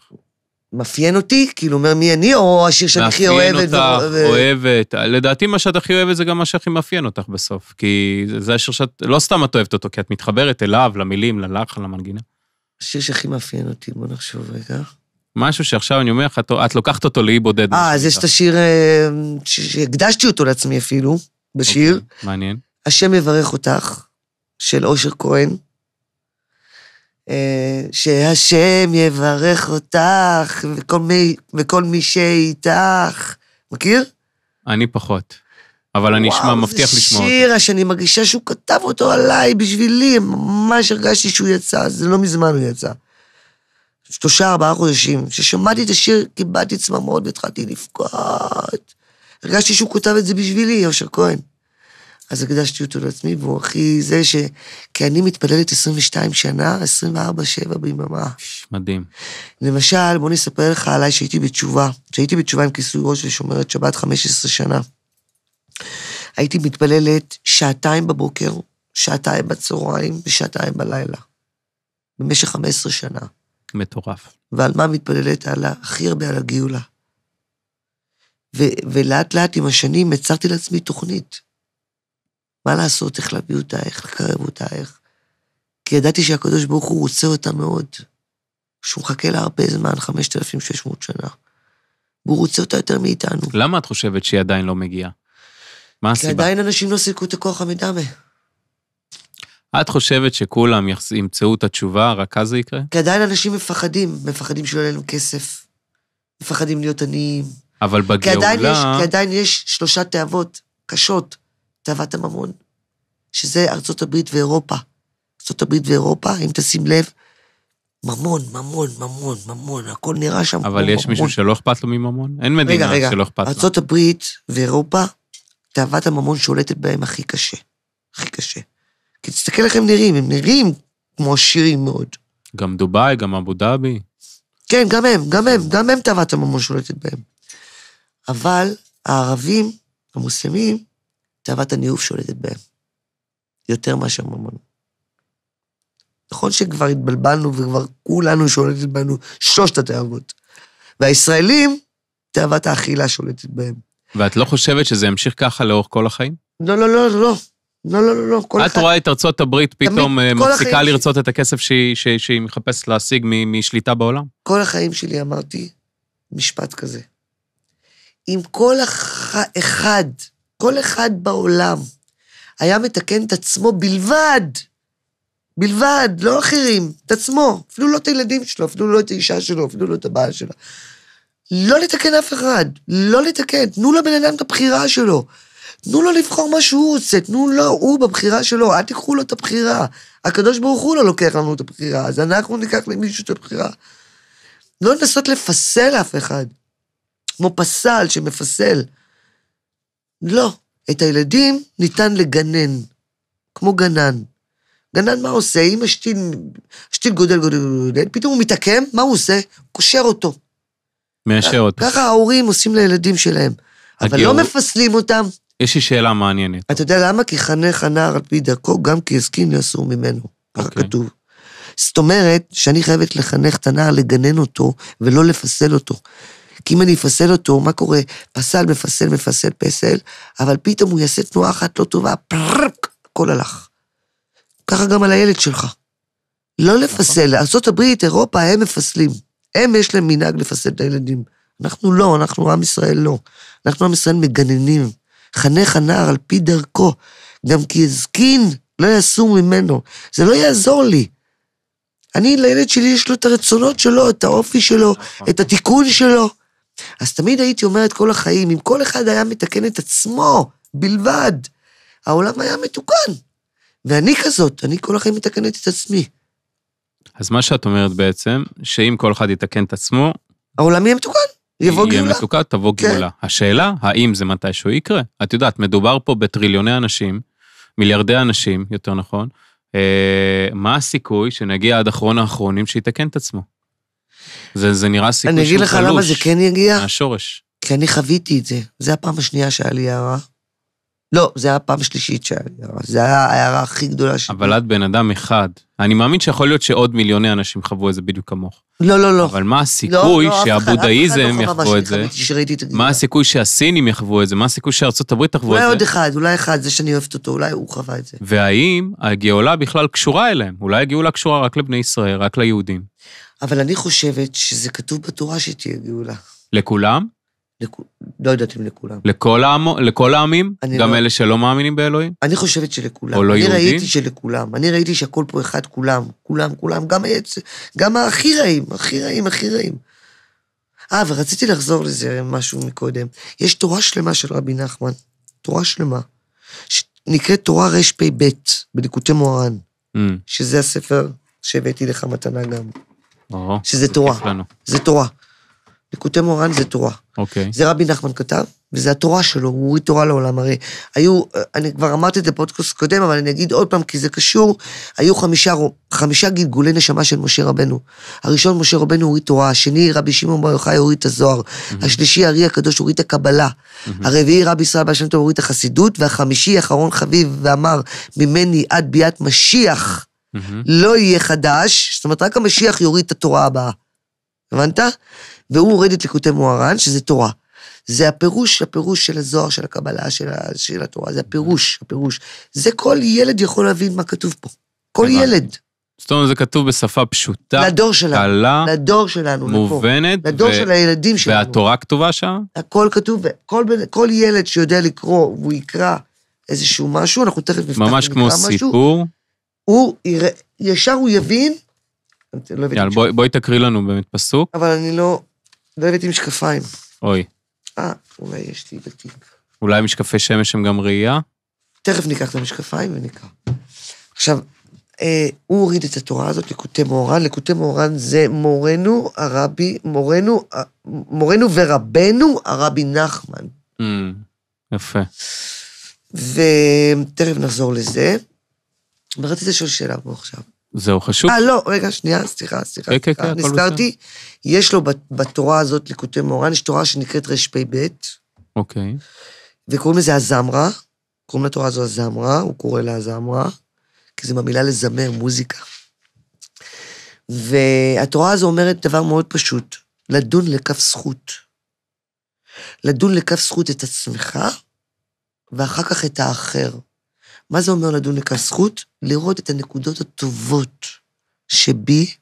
מאפיין אותי? כאילו אומר מי אני, או השיר שאני הכי אוהבת? מאפיין אותך, אוהבת. לדעתי מה שאת הכי אוהבת זה גם מה שהכי מאפיין אותך בסוף. כי זה השיר שאת, לא סתם את אוהבת אותו, כי את מתחברת אליו, למילים, ללחן, למנגינה. השיר שהכי מאפיין אותי, בוא נחשוב רגע. משהו שעכשיו אני אומר לך, את לוקחת אותו לאי בודד. אז יש את השיר שהקדשתי אותו לעצמי אפילו, בשיר. מעניין. השם יברך אותך, של אושר כהן. שהשם יברך אותך, וכל מי שאיתך. מכיר? אני פחות. אבל אני מבטיח לשמוע אותו. זה שיר שאני מרגישה שהוא כתב אותו עליי, בשבילי, ממש הרגשתי שהוא יצא, זה לא מזמן הוא יצא. 3-4 חודשים, ששמעתי את השיר, קיבלתי צמרמורת והתחלתי לבכות. הרגשתי שהוא כותב את זה בשבילי, אושר כהן. אז הקדשתי אותו לעצמי, והוא הכי זה כי אני מתפללת 22 שנה, 24/7 ביממה. מדהים. למשל, בוא נספר לך עליי שהייתי בתשובה עם כיסוי ראש ושומרת שבת 15 שנה. הייתי מתפללת 2 בבוקר, 2 בצהריים ו2 בלילה. במשך 15 שנה. מטורף. ועל מה מתפללת? הכי הרבה על הגאולה. ולאט לאט עם השנים הצרתי לעצמי תוכנית. מה לעשות, איך להביא אותה, איך לקרב אותה, איך. כי ידעתי שהקדוש ברוך הוא רוצה אותה מאוד. שהוא מחכה לה הרבה זמן, 5,600 שנה. והוא רוצה אותה יותר מאיתנו. למה את חושבת שהיא עדיין לא מגיעה? מה הסיבה? כי עדיין אנשים לא סיכו את הכוח המדמה. את חושבת שכולם ימצאו את התשובה, רק אז זה יקרה? כי עדיין אנשים מפחדים שלא יהיה להם כסף, מפחדים להיות עניים. אבל בגאולה... כי עדיין יש 3 תאוות קשות, תאוות הממון, שזה ארצות הברית ואירופה. ארצות הברית ואירופה, אם תשים לב, ממון, ממון, ממון, ממון, הכל נראה שם כמו ממון. אבל יש מישהו שלא אכפת לו מממון? אין מדינה שלא אכפת לו. ארצות הברית ואירופה, תאוות הממון שולטת בהם הכי קשה. הכי קשה. כי תסתכל איך הם נראים כמו עשירים מאוד. גם דובאי, גם אבו דאבי. כן, גם הם תאוות הממון שולטת בהם. אבל הערבים, המוסלמים, תאוות הניאוף שולטת בהם. יותר מאשר ממון. נכון שכבר התבלבלנו וכבר כולנו שולטת בנו 3 התאוות. והישראלים, תאוות האכילה שולטת בהם. ואת לא חושבת שזה ימשיך ככה לאורך כל החיים? לא, לא, לא, לא. לא. את רואה את ארצות הברית פתאום מפסיקה לרצות את הכסף שהיא מחפשת להשיג משליטה בעולם? כל החיים שלי אמרתי משפט כזה. אם כל אחד בעולם היה מתקן את עצמו בלבד, לא אחרים, את עצמו, אפילו לא את הילדים שלו, אפילו לא את האישה שלו, אפילו לא את הבעל שלה. לא לתקן אף אחד, לא לתקן, תנו לבן אדם את הבחירה שלו. תנו לו לבחור מה שהוא עושה, תנו לו, הוא בבחירה שלו, אל תיקחו לו את הבחירה. הקדוש ברוך הוא לא לוקח לנו את הבחירה, אז אנחנו ניקח למישהו את הבחירה. לא לנסות לפסל אף אחד, כמו פסל שמפסל. לא, את הילדים ניתן לגנן, כמו גנן. גנן מה עושה? אם השתיל גודל, פתאום הוא מתעקם, מה הוא עושה? קושר אותו. מאשר אותו. ככה ההורים עושים לילדים שלהם, אבל לא מפסלים אותם. יש לי שאלה מעניינת. אתה יודע למה? כי חנך הנער על פי דרכו, גם כי יזקין יסור ממנו. ככה כתוב. זאת אומרת, שאני חייבת לחנך את הנער, לגנן אותו, ולא לפסל אותו. כי אם אני אפסל אותו, מה קורה? פסל, פסל, אבל פתאום הוא יעשה תנועה אחת לא טובה, פרק, הכל הלך. ככה גם על הילד שלך. לא לפסל. ארצות הברית, אירופה, הם מפסלים. הם יש להם מנהג לפסל את הילדים. אנחנו לא, אנחנו עם ישראל לא. אנחנו עם ישראל מגננים. חנך הנער על פי דרכו. גם כי יזקין לא יסור ממנו. זה לא יעזור לי. לילד שלי יש לו את הרצונות שלו, את האופי שלו, את התיקון שלו. אז תמיד הייתי אומרת כל החיים, אם כל אחד היה מתקן את עצמו בלבד, העולם היה מתוקן. ואני כזאת, אני כל החיים מתקנת את עצמי. אז מה שאת אומרת בעצם, שאם כל אחד יתקן את עצמו, העולם יהיה מתוקן, יבוא גאולה. יהיה מתוקן, תבוא גאולה. השאלה, האם זה מתישהו יקרה? את יודעת, מדובר פה בטריליוני אנשים, מיליארדי אנשים, יותר נכון, מה הסיכוי שנגיע עד אחרון האחרונים שיתקן את עצמו? זה נראה סיכוי שהוא אני אגיד לך למה זה כן יגיע? מהשורש. כי אני חוויתי את זה. זה הפעם השנייה שהיה לי הערה. לא, זה היה הפעם השלישית שהיה לי הערה. זה היה ההערה הכי גדולה שלי. אבל את בן אדם אחד. אני מאמין שיכול להיות שעוד מיליוני אנשים חוו את זה בדיוק כמוך. לא. אבל מה הסיכוי שהבודהיזם יחוו את זה? מה הסיכוי שהסינים יחוו את זה? מה הסיכוי שארצות הברית תחוו את זה? אולי אחד, זה שאני אוהבת אותו, אולי הוא חווה את זה. והאם הגאולה בכלל קשורה אליהם? אולי הגאולה קשורה רק לבני ישראל, רק ליהודים. אבל אני חושבת שזה כתוב בתורה שתהיה גאולה. לכולם? לא יודעת אם לכולם. לכל העמים? גם אלה שלא מאמינים באלוהים? אני חושבת שלכולם. או לא יהודים? אני ראיתי שלכולם. אני ראיתי שהכל פה אחד, כולם. גם הכי רעים. ורציתי לחזור לזה משהו מקודם. יש תורה שלמה של רבי נחמן. תורה שלמה. שנקראת תורה רפ"ב, בליקוטי מוהר"ן. שזה הספר שהבאתי לך מתנה גם. שזה תורה. זה תורה. ליקוטי מוהר"ן זה תורה. זה רבי נחמן כתב, וזה התורה שלו, הוא הוריד תורה לעולם. הרי אני כבר אמרתי את זה בפודקאסט קודם, אבל אני אגיד עוד פעם, כי זה קשור, היו 5 גלגולי נשמה של משה רבנו. הראשון משה רבנו הוריד תורה, השני רבי שמעון בר יוחאי הוריד את הזוהר, השלישי ארי הקדוש הוריד את הקבלה, הרביעי רבי ישראל בעל שם טוב הוריד את החסידות, והחמישי אחרון חביב ואמר, ממני עד ביאת משיח לא יהיה חדש, זאת אומרת רק המשיח יוריד את התורה הבאה. הבנת? והוא הוריד את ליקוטי מוהר"ן, שזה תורה. זה הפירוש של הזוהר, של הקבלה, של התורה, זה הפירוש. זה כל ילד יכול להבין מה כתוב פה. כל ילד. זאת אומרת, זה כתוב בשפה פשוטה, לדור שלנו, קלה, לדור שלנו, מובנת, לדור של הילדים שלנו. והתורה כתובה שם? הכל כתוב, כל ילד שיודע לקרוא, והוא יקרא איזשהו משהו, אנחנו תכף נפתח ונקרא משהו. ממש כמו סיפור. ישר הוא יבין, יאללה, בואי תקריא לנו באמת פסוק. אבל אני לא הבאתי משקפיים. אוי. אולי יש לי בתיק. אולי משקפי שמש הם גם ראייה? תכף ניקח את המשקפיים ונקרא. עכשיו, הוא הוריד את התורה הזאת לקוטי מאורן, לקוטי מאורן זה מורנו ורבנו הרבי נחמן. יפה. ותכף נחזור לזה. ורציתי לשאול שאלה פה עכשיו. זהו חשוב? לא, רגע, שנייה, סליחה. נזכרתי, יש לו בתורה הזאת לקוטי מאורן, יש תורה שנקראת רשפ"ב. אוקיי. וקוראים לזה הזמרה, קוראים לתורה הזו הזמרה, הוא קורא לה הזמרה, כי זה מהמילה לזמר, מוזיקה. והתורה הזו אומרת דבר מאוד פשוט, לדון לכף זכות. לדון לכף זכות את עצמך, ואחר כך את האחר. מה זה אומר לדון לכף זכות? לראות את הנקודות הטובות שבי,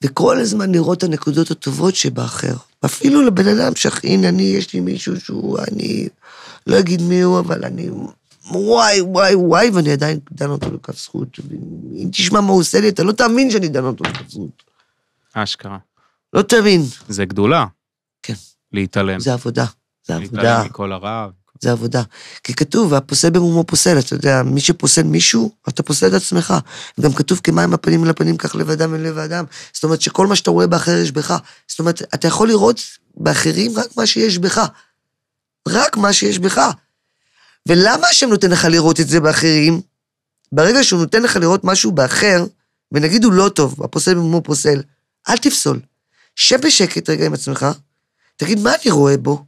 וכל הזמן לראות את הנקודות הטובות שבאחר. אפילו לבן אדם הנה, יש לי מישהו שהוא, אני לא אגיד מי הוא, אבל אני וואי, ואני עדיין דן אותו לכף זכות. אם תשמע מה הוא עושה לי, אתה לא תאמין שאני דן אותו לכף זכות. אשכרה. לא תאמין. זה גדולה. כן. להתעלם. זה עבודה. להתעלם מכל הרב. זה עבודה. כי כתוב, והפוסל במומו פוסל, אתה יודע, מי שפוסל מישהו, אתה פוסל את עצמך. גם כתוב כמים הפנים אל הפנים, כך לב אדם אל לב האדם. זאת אומרת שכל מה שאתה רואה באחר יש בך. זאת אומרת, אתה יכול לראות באחרים רק מה שיש בך. רק מה שיש בך. ולמה השם נותן לך לראות את זה באחרים? ברגע שהוא נותן לך לראות משהו באחר, ונגיד הוא לא טוב, הפוסל במומו פוסל, אל תפסול. שב בשקט רגע עם עצמך, תגיד מה אני רואה בו?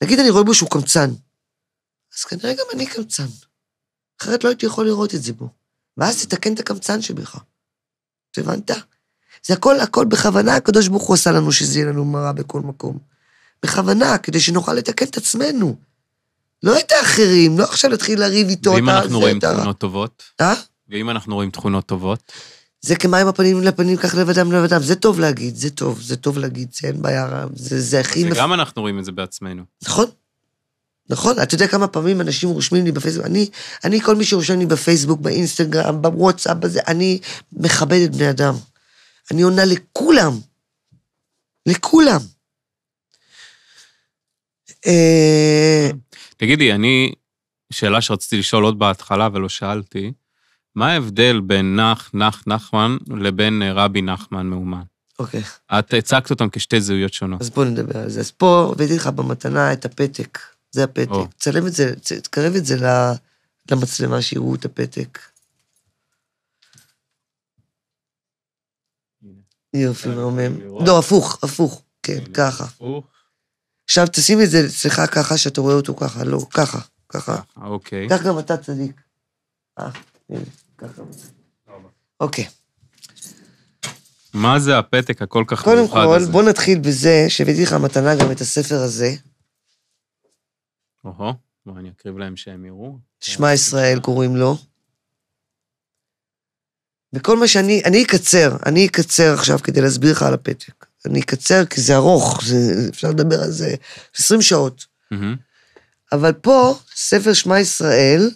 נגיד אני רואה בו שהוא קמצן. אז כנראה גם אני קמצן. אחרת לא הייתי יכול לראות את זה בו. ואז תתקן את הקמצן שבך. הבנת? זה הכל בכוונה, הקדוש ברוך הוא עשה לנו שזה יהיה לנו מראה בכל מקום. בכוונה, כדי שנוכל לתקן את עצמנו. לא את האחרים, לא עכשיו להתחיל לריב איתו. ואם אנחנו רואים תכונות טובות? ואם אנחנו רואים תכונות טובות? זה כמים הפנים לפנים, כך לב אדם לב אדם. זה טוב להגיד, זה טוב להגיד, זה אין בעיה, זה הכי... וגם אנחנו רואים את זה בעצמנו. נכון, אתה יודע כמה פעמים אנשים רושמים לי בפייסבוק, אני כל מי שרושם לי בפייסבוק, באינסטגרם, בוואטסאפ, אני מכבד את בני אדם. אני עונה לכולם. תגידי, שאלה שרציתי לשאול עוד בהתחלה ולא שאלתי, מה ההבדל בין נחמן לבין רבי נחמן מאומן? אוקיי. את הצגת אותם כשתי זהויות שונות. אז בוא נדבר על זה. אז פה הבאתי לך במתנה את הפתק. זה הפתק. תצלם את זה, תקרב את זה למצלמה שיראו את הפתק. יופי, מרומם. לא, הפוך. כן, ככה. עכשיו תשים את זה אצלך ככה, שאתה רואה אותו ככה, לא, ככה. אוקיי. כך גם אתה צדיק. הנה, ככה. אוקיי. מה זה הפתק הכל כך מיוחד הזה? קודם כל, בוא נתחיל בזה, שהבאתי לך מתנה גם את הספר הזה. בוא אני אקריב להם שהם יראו. שמע ישראל קוראים לו. וכל מה אני אקצר עכשיו כדי להסביר לך על הפתק. אני אקצר כי זה ארוך, אפשר לדבר על זה 20 שעות. אבל פה, ספר שמע ישראל,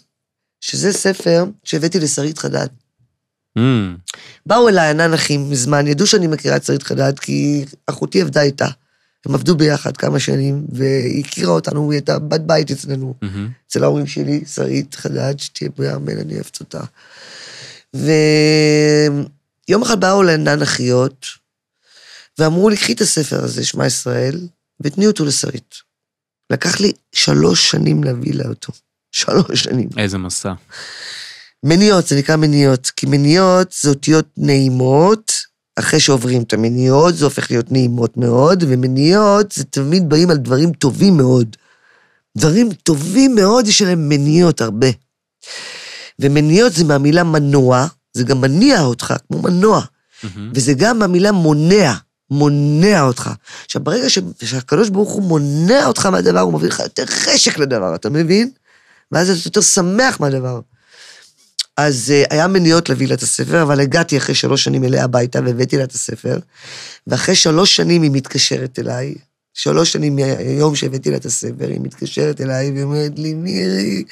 שזה ספר שהבאתי לשרית חדד. באו אליי הננחים מזמן, ידעו שאני מכירה את שרית חדד, כי אחותי עבדה איתה. הם עבדו ביחד כמה שנים, והיא הכירה אותנו, היא הייתה בת בית אצלנו, אצל ההורים שלי, שרית חדד, שתהיה בריאה, אמן, אני אוהבת אותה. ויום אחד באו אליי הננחיות, ואמרו לי, קחי את הספר הזה, שמע ישראל, ותני אותו לשרית. לקח לי 3 שנים להביא לה אותו. 3 שנים. איזה מסע. מניות, זה נקרא מניות, כי מניות זה אותיות נעימות, אחרי שעוברים את המניות, זה הופך להיות נעימות מאוד, ומניות זה תמיד באים על דברים טובים מאוד. דברים טובים מאוד, יש עליהם מניות הרבה. ומניות זה מהמילה מנוע, זה גם מניע אותך, כמו מנוע. וזה גם מהמילה מונע אותך. עכשיו, ברגע שהקדוש ברוך הוא מונע אותך מהדבר, הוא מביא לך יותר חשק לדבר, אתה מבין? ואז אתה יותר שמח מהדבר. אז היה מניעות להביא לה את הספר, אבל הגעתי אחרי 3 שנים אליה הביתה, והבאתי לה את הספר, ואחרי 3 שנים היא מתקשרת אליי, 3 שנים מהיום שהבאתי לה את הספר, היא מתקשרת אליי, והיא אומרת לי, מירי,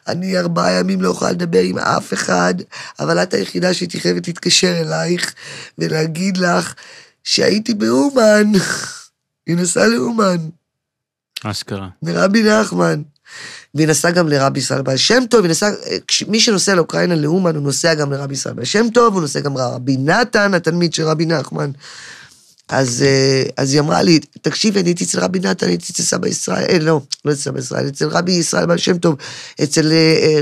אני 4 ימים לא יכולה לדבר עם אף אחד, אבל את היחידה שהייתי חייבת להתקשר אלייך, ולהגיד לך, שהייתי באומן, היא נסעה לאומן. אשכרה. מרבי נחמן. והיא נסעה גם לרבי ישראל בעל שם טוב, מי שנוסע לאוקראינה לאומן, הוא נוסע גם לרבי ישראל בעל שם טוב, הוא נוסע גם לרבי נתן, התלמיד של רבי נחמן. אז היא אמרה לי, תקשיבי, אני הייתי אצל רבי נתן, הייתי אצל סבא ישראל, לא אצל סבא ישראל, אצל רבי ישראל בעל שם טוב, אצל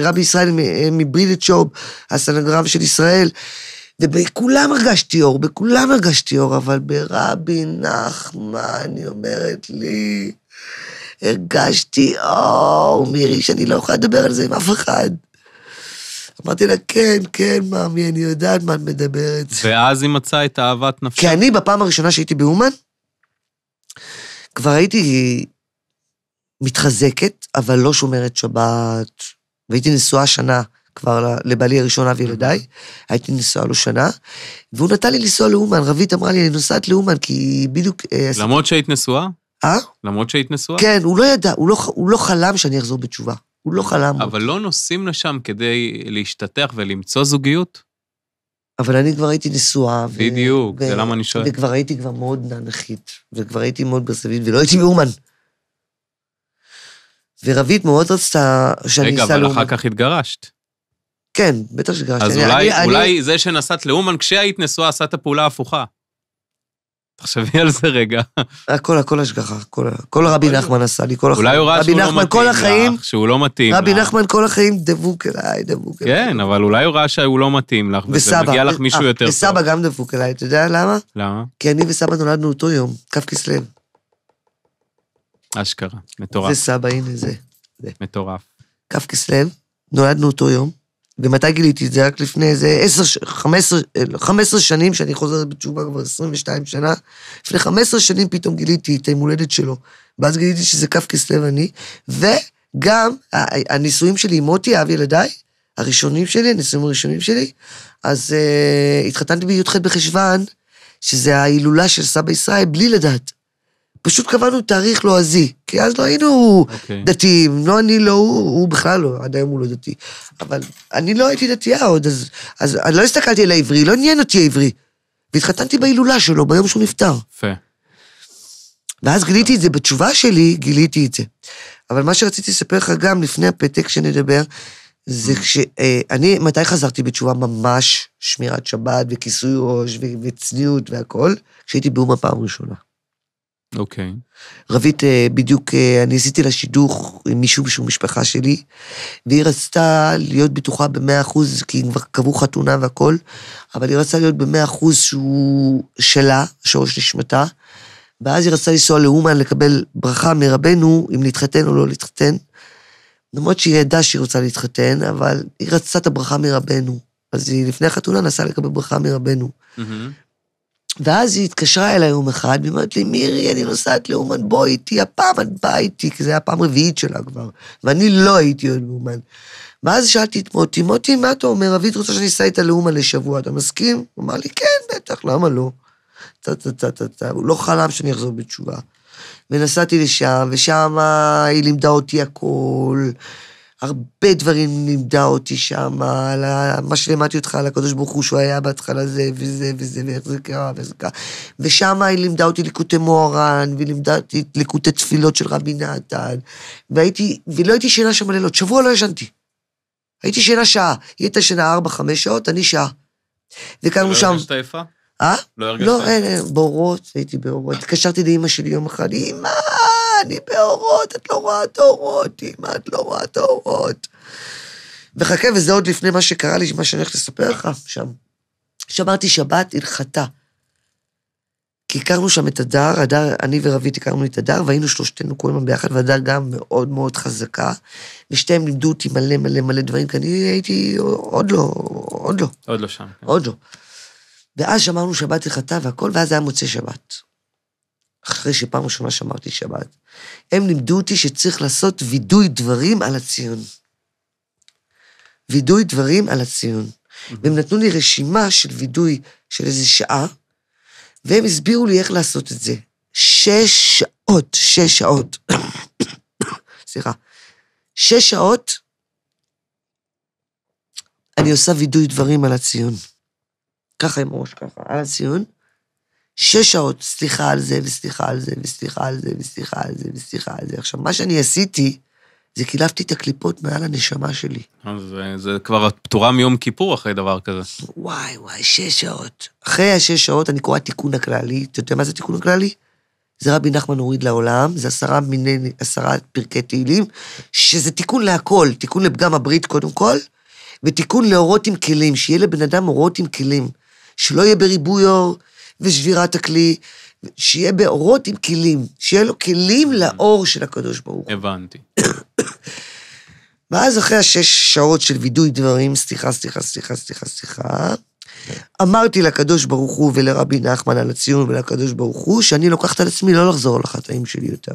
רבי ישראל מברילצ'וב, הסנהדרין של ישראל, ובכולם הרגשתי אור, אבל ברבי נחמן, היא אומרת לי, הרגשתי אור, מירי, שאני לא יכולה לדבר על זה עם אף אחד. אמרתי לה, כן, מאמי, אני יודעת מה את מדברת. ואז היא מצאה את אהבת נפשה. כי אני, בפעם הראשונה שהייתי באומן, כבר הייתי מתחזקת, אבל לא שומרת שבת, והייתי נשואה שנה כבר לבעלי הראשון אבי ילדיי, הייתי נשואה לו שנה, והוא נתן לי לנסוע לאומן, רבית אמרה לי, אני נוסעת לאומן, כי בדיוק... למרות שהיית נשואה? למרות שהיית נשואה? כן, הוא לא ידע, הוא לא חלם שאני אחזור בתשובה. הוא לא חלם. אבל לא נוסעים לשם כדי להשתתח ולמצוא זוגיות? אבל אני כבר הייתי נשואה. בדיוק, זה למה אני שואל. וכבר הייתי כבר מאוד ננחית, וכבר הייתי מאוד ברסבית, ולא הייתי מאומן. ורבית מאוד רצתה שאני אסע לאומן. רגע, אבל אחר כך התגרשת. כן, בטח שגרשת. אז אולי זה שנסעת לאומן, כשהיית נשואה, עשת הפעולה הפוכה. תחשבי על זה רגע. הכל השגחה, כל רבי נחמן עשה לי, כל החיים. אולי הוא ראה שהוא לא מתאים לך, רבי נחמן כל החיים דבוק אליי. כן, אבל אולי הוא ראה שהוא לא מתאים לך, וזה מגיע לך מישהו יותר טוב. וסבא גם דבוק אליי, אתה יודע למה? למה? כי אני וסבא נולדנו אותו יום, כף כסלו. אשכרה, מטורף. זה סבא, הנה זה. מטורף. כף כסלו, נולדנו אותו יום, ומתי גיליתי את זה? רק לפני איזה 15 שנים, שאני חוזרת בתשובה כבר 22 שנה, לפני 15 שנים פתאום גיליתי את המולדת שלו, ואז גיליתי שזה כף כסלו אני, וגם הנישואים שלי עם מוטי, אב ילדיי, הנישואים הראשונים שלי, אז התחתנתי בי"ח בחשוון, שזה ההילולה של סבא ישראל, בלי לדעת. פשוט קבענו תאריך לועזי, כי אז לא היינו דתיים, לא אני, לא הוא בכלל לא, עד היום הוא לא דתי, אבל אני לא הייתי דתייה עוד, אז אני לא הסתכלתי על העברי, לא עניין אותי העברי, והתחתנתי בהילולה שלו, ביום שהוא נפטר. יפה. ואז גיליתי את זה, בתשובה שלי גיליתי את זה. אבל מה שרציתי לספר לך גם לפני הפתק שנדבר, זה כשאני, מתי חזרתי בתשובה ממש שמירת שבת וכיסוי ראש וצניעות והכל, כשהייתי באומה פעם ראשונה. אוקיי. רבית, בדיוק, אני עשיתי לה שידוך עם מישהו משפחה שלי, והיא רצתה להיות בטוחה ב100%, כי כבר קבעו חתונה והכל, אבל היא רצתה להיות ב100% שהוא שלה, שורש נשמתה, ואז היא רצתה לנסוע לאומן לקבל ברכה מרבנו, אם להתחתן או לא להתחתן, למרות שהיא ידעה שהיא רוצה להתחתן, אבל היא רצתה את הברכה מרבנו, אז היא לפני החתונה נסעה לקבל ברכה מרבנו. ואז היא התקשרה אליי יום אחד, והיא אומרת לי, מירי, אני נוסעת לאומן, בואי איתי, הפעם את באה איתי, כי זה היה הפעם רביעית שלה כבר, ואני לא הייתי עוד לאומן. ואז שאלתי את מוטי, מה אתה אומר? רבית רוצה שאני אסע איתה לאומן לשבוע, אתה מסכים? הוא אמר לי, כן, בטח, למה לא? הוא לא חלם שאני אחזור בתשובה. ונסעתי לשם, ושם היא לימדה אותי הכל, הרבה דברים לימדה אותי שם, על מה שלמדתי אותך, על הקדוש ברוך הוא, שהוא היה בהתחלה זה וזה וזה, ואיך זה קרה וזה קרה. ושם היא לימדה אותי ליקוטי מוהר"ן, והיא לימדה אותי ליקוטי תפילות של רבי נתן, ולא הייתי שינה שם לילות, שבוע לא ישנתי. הייתי שינה שעה, היא הייתה שינה 4-5 שעות, אני שעה. וקרנו שם... לא הרגשת יפה? לא הרגשת? לא, אין, באורות, הייתי באורות. התקשרתי לאמא שלי יום אחד, אמא, אני באורות, את לא רואה את האורות, אמא, את לא רואה את האורות. וחכה, וזה עוד לפני מה שקרה לי, מה שאני הולך לספר לך שם. שמרתי שבת, הלכתה. כי הכרנו שם את הדר, אני ורבית הכרנו את הדר, והיינו שלושתנו כל הזמן ביחד, והדר גם מאוד מאוד חזקה, ושתיהם לימדו אותי מלא דברים, כי אני הייתי עוד לא. עוד לא שם. עוד לא. ואז שמרנו שבת הלכתה והכל, ואז היה מוצא שבת. אחרי שפעם ראשונה שמרתי שבת. הם לימדו אותי שצריך לעשות וידוי דברים על הציון. וידוי דברים על הציון. והם נתנו לי רשימה של וידוי של איזה שעה, והם הסבירו לי איך לעשות את זה. 6 שעות. סליחה. 6 שעות, אני עושה וידוי דברים על הציון. ככה עם ראש, ככה, על הציון. 6 שעות, סליחה על זה, וסליחה על זה, וסליחה על זה, וסליחה על זה, וסליחה על זה. עכשיו, מה שאני עשיתי, זה קילפתי את הקליפות מעל הנשמה שלי. זה כבר פטורה מיום כיפור אחרי דבר כזה. וואי, 6 שעות. אחרי 6 שעות אני קורא תיקון הכללי. אתה יודע מה זה תיקון הכללי? זה רבי נחמן הוריד לעולם, זה 10 פרקי תהילים, שזה תיקון להכל, תיקון לפגם הברית קודם כל, ותיקון לאורות עם כלים, שיהיה לבן אדם אורות עם כלים, שלא יהיה בריבוי אור ושבירת הכלי, שיהיה באורות עם כלים, שיהיה לו כלים לאור של הקדוש ברוך הוא. הבנתי. ואז אחרי 6 שעות של וידוי דברים, סליחה, אמרתי לקדוש ברוך הוא ולרבי נחמן על הציון ולקדוש ברוך הוא, שאני לוקחת על עצמי לא לחזור לחטאים שלי יותר.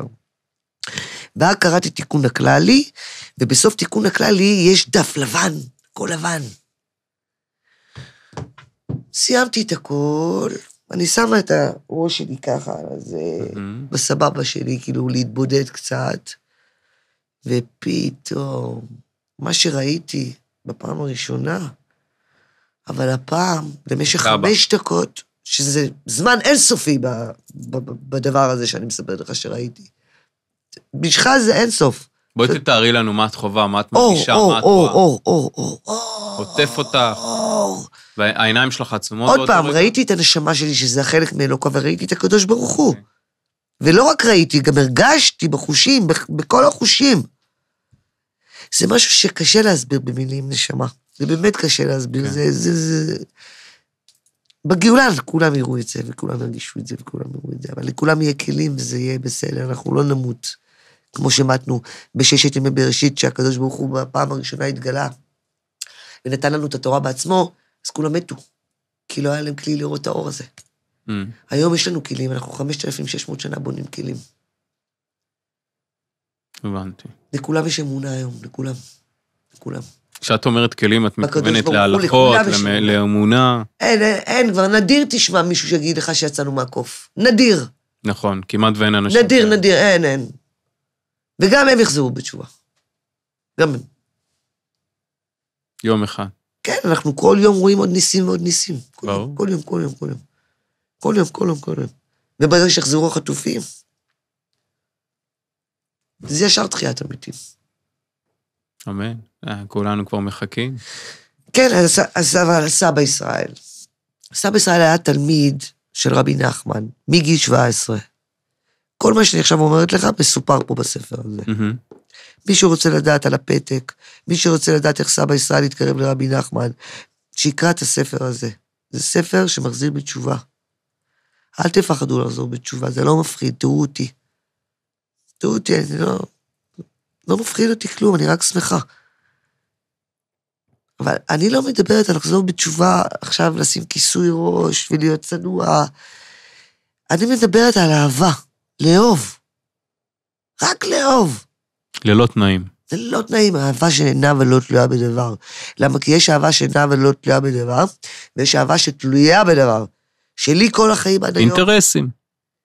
ואז קראתי תיקון הכללי, ובסוף תיקון הכללי יש דף לבן, כל לבן. סיימתי את הכל, אני שמה את הראש שלי ככה, אז בסבבה שלי, כאילו להתבודד קצת, ופתאום, מה שראיתי בפעם הראשונה, אבל הפעם, למשך 5 דקות, שזה זמן אינסופי בדבר הזה שאני מספר לך שראיתי. בשבילך זה אינסוף. בואי תתארי לנו מה את חובה, מה את מרגישה, מה את רואה. אור. עוטף אותך. והעיניים שלך עצומות. עוד פעם, ראיתי את הנשמה שלי, שזה החלק מאלוקה, וראיתי את הקדוש ברוך הוא. ולא רק ראיתי, גם הרגשתי בחושים, בכל החושים. זה משהו שקשה להסביר במילים נשמה. זה באמת קשה להסביר, בגאולה כולם יראו את זה, וכולם ירגישו את זה, וכולם יראו את זה, אבל לכולם יהיה כלים, וזה יהיה בסדר, אנחנו לא נמות, כמו שמתנו ב6 ימי בראשית, שהקדוש ברוך הוא בפעם הראשונה התגלה, ונתן לנו את התורה בעצמו, אז כולם מתו, כי לא היה להם כלי לראות את האור הזה. היום יש לנו כלים, אנחנו 5,600 שנה בונים כלים. הבנתי. לכולם יש אמונה היום, לכולם. כשאת אומרת כלים, את מתכוונת להלכות, לאמונה. אין, כבר נדיר תשמע מישהו שיגיד לך שיצאנו מהקוף. נדיר. נכון, כמעט ואין אנשים. נדיר, אין. וגם הם יחזרו בתשובה. גם הם. יום אחד. כן, אנחנו כל יום רואים עוד ניסים ועוד ניסים. ברור. כל יום. וברגע שיחזרו החטופים, זה ישר תחיית המתים. אמן. כולנו כבר מחכים. כן, אבל סבא ישראל. סבא ישראל היה תלמיד של רבי נחמן, מגיל 17. כל מה שאני עכשיו אומרת לך, מסופר פה בספר הזה. מי שרוצה לדעת על הפתק, מי שרוצה לדעת איך סבא ישראל יתקרב לרבי נחמן, שיקרא את הספר הזה. זה ספר שמחזיר בתשובה. אל תפחדו לחזור בתשובה, זה לא מפחיד, תראו אותי, אני לא מפחיד אותי כלום, אני רק שמחה. אבל אני לא מדברת על לחזור בתשובה, עכשיו לשים כיסוי ראש ולהיות צנוע. אני מדברת על אהבה, לאהוב. רק לאהוב. ללא תנאים. ללא תנאים, אהבה שאינה ולא תלויה בדבר. למה? כי יש אהבה שאינה ולא תלויה בדבר, ויש אהבה שתלויה בדבר. שלי כל החיים עד היום. אינטרסים.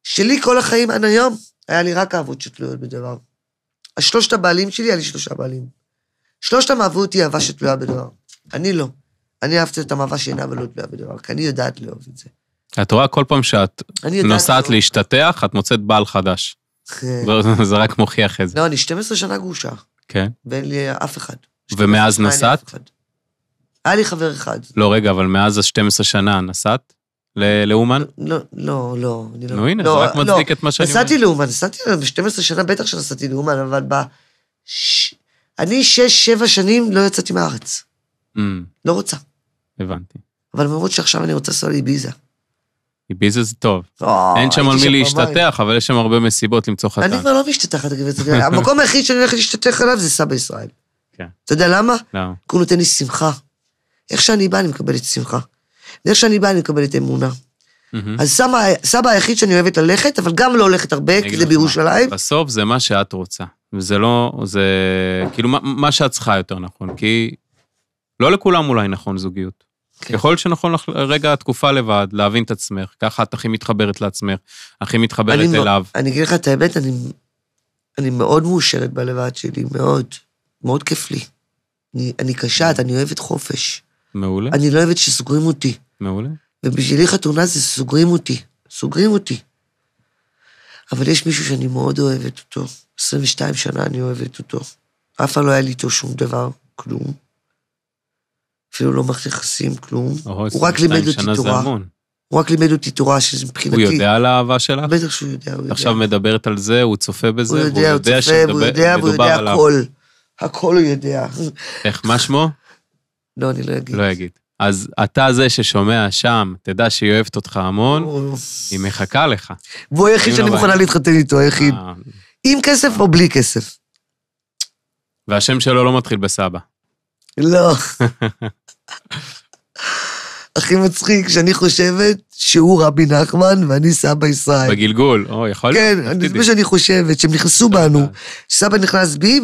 שלי כל החיים עד היום, היה לי רק אהבות שתלויות בדבר. 3 הבעלים שלי, היה לי 3 בעלים. 3 אהבו אותי אהבה שתלויה בדבר. אני לא. אני אהבתי את אהבה שאינה ולא תלויה בדבר, כי אני יודעת לאהוב את זה. את רואה כל פעם שאת נוסעת להשתתח, את מוצאת בעל חדש. זה רק מוכיח את זה. לא, אני 12 שנה גרושה. כן. ואין לי אף אחד. ומאז נסעת? היה לי חבר אחד. לא, רגע, אבל מאז 12 שנה נסעת? לאומן? לא. נו, הנה, זה רק מצדיק את מה שאני אומר. נסעתי לאומן, ב-12 שנה בטח שנסעתי לאומן, אבל אני 6-7 שנים לא יצאתי מהארץ. לא רוצה. הבנתי. אבל למרות שעכשיו אני רוצה לנסוע לאביזה. אביזה זה טוב. אין שם על מי להשתתח, אבל יש שם הרבה מסיבות למצוא חתן. אני כבר לא משתתחת, המקום היחיד שאני הולך להשתתח עליו זה סבא ישראל. כן. אתה יודע למה? למה? כי הוא נותן לי שמחה. איך שאני בא, אני מקבלת שמחה. ואיך שאני בא, אני מקבלת אמונה. אז סבא היחיד שאני אוהבת ללכת, אבל גם לא הולכת הרבה, כי זה בירושלים. בסוף זה מה שאת רוצה. וזה לא, זה כאילו מה שאת צריכה יותר נכון, כי לא לכולם אולי נכון זוגיות. ככל שנכון לך רגע התקופה לבד, להבין את עצמך, ככה את הכי מתחברת לעצמך, הכי מתחברת אליו. אני אגיד לך את האמת, אני מאוד מאושרת בלבד שלי, מאוד, מאוד כיף לי. אני קשת, אני אוהבת חופש. מעולה. אני לא אוהבת שסוגרים אותי. מעולה. ובשבילי חתונה זה סוגרים אותי. אבל יש מישהו שאני מאוד אוהבת אותו, 22 שנה אני אוהבת אותו. אף פעם לא היה לי איתו שום דבר, כלום. אפילו לא מערכת יחסים, כלום. הוא רק לימד אותי תורה. הוא רק לימד אותי תורה, שזה מבחינתי. הוא יודע על האהבה שלך? בטח שהוא יודע, הוא יודע. עכשיו מדברת על זה, הוא צופה בזה, הוא יודע, הוא צופה, הוא יודע, והוא יודע הכל. הכל הוא יודע. איך, מה שמו? לא, אני לא אגיד. לא אגיד. אז אתה זה ששומע שם, תדע שהיא אוהבת אותך המון, היא מחכה לך. והוא היחיד שאני מוכנה להתחתן איתו, היחיד. עם כסף או בלי כסף? והשם שלו לא מתחיל בסבא. לא. הכי מצחיק שאני חושבת שהוא רבי נחמן ואני סבא ישראל. בגלגול, יכול להיות. כן, זה מה שאני חושבת, שהם נכנסו בנו, סבא נכנס בי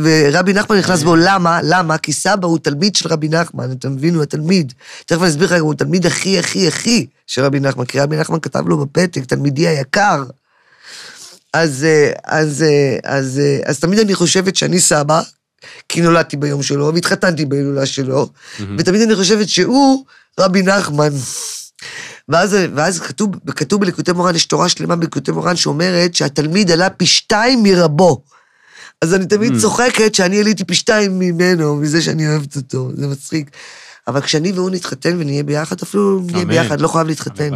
ורבי נחמן נכנס בו. למה? למה? כי סבא הוא תלמיד של רבי נחמן, אתם מבינו, הוא התלמיד. תכף אני אסביר לך, הוא תלמיד הכי של רבי נחמן, כי רבי נחמן כתב לו בפתק, תלמידי היקר. אז תמיד אני חושבת שאני סבא, כי נולדתי ביום שלו, והתחתנתי בהילולה שלו, ותמיד אני חושבת שהוא רבי נחמן. ואז כתוב בליקוטי מורן, יש תורה שלמה בליקוטי מורן, שאומרת שהתלמיד עלה פי 2 מרבו. אז אני תמיד צוחקת שאני עליתי פי 2 ממנו, מזה שאני אוהבת אותו, זה מצחיק. אבל כשאני והוא נתחתן ונהיה ביחד, אפילו נהיה ביחד, לא חייב להתחתן.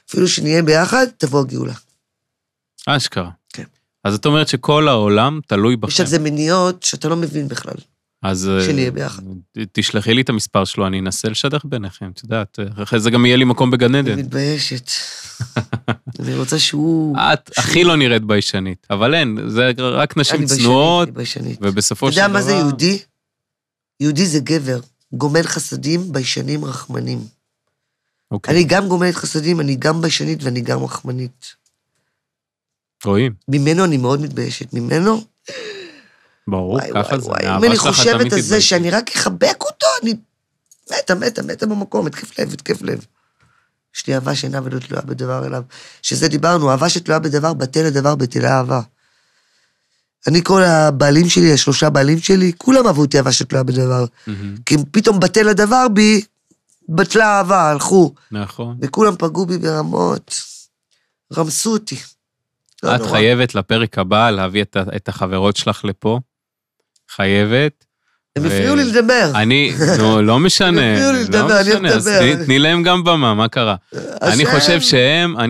אפילו שנהיה ביחד, תבוא הגאולה. אשכרה. כן. אז את אומרת שכל העולם תלוי בכם. יש על זה מניעות שאתה לא מבין בכלל. אז שנהיה ביחד. תשלחי לי את המספר שלו, אני אנסה לשדך ביניכם, את יודעת, אחרי זה גם יהיה לי מקום בגן עדן. אני מתביישת. אני רוצה שהוא... את הכי לא נראית ביישנית, אבל אין, זה רק נשים צנועות, ובסופו של דבר... אתה יודע מה זה יהודי? יהודי זה גבר, גומל חסדים, ביישנים, רחמנים. אני גם גומלת חסדים, אני גם ביישנית ואני גם רחמנית. רואים. ממנו אני מאוד מתביישת, ממנו... ברור, ככה זה. אם אני חושבת על זה שאני רק אחבק אותו, אני מתה במקום, התקף לב. יש לי אהבה שאינה ולא תלויה בדבר אליו. שזה דיברנו, אהבה שתלויה בדבר, בטל הדבר, בטלה אהבה. אני כל הבעלים שלי, 3 בעלים שלי, כולם אהבו אותי אהבה שתלויה בדבר. כי פתאום בטל הדבר בי, בטלה אהבה, הלכו. נכון. וכולם פגעו בי ברמות, רמסו אותי. את חייבת לפרק הבא להביא את החברות שלך לפה. חייבת. הם הפריעו לי לדבר. לא משנה. הם הפריעו לי לדבר, אני אוהב לדבר. תני להם גם במה, מה קרה? אני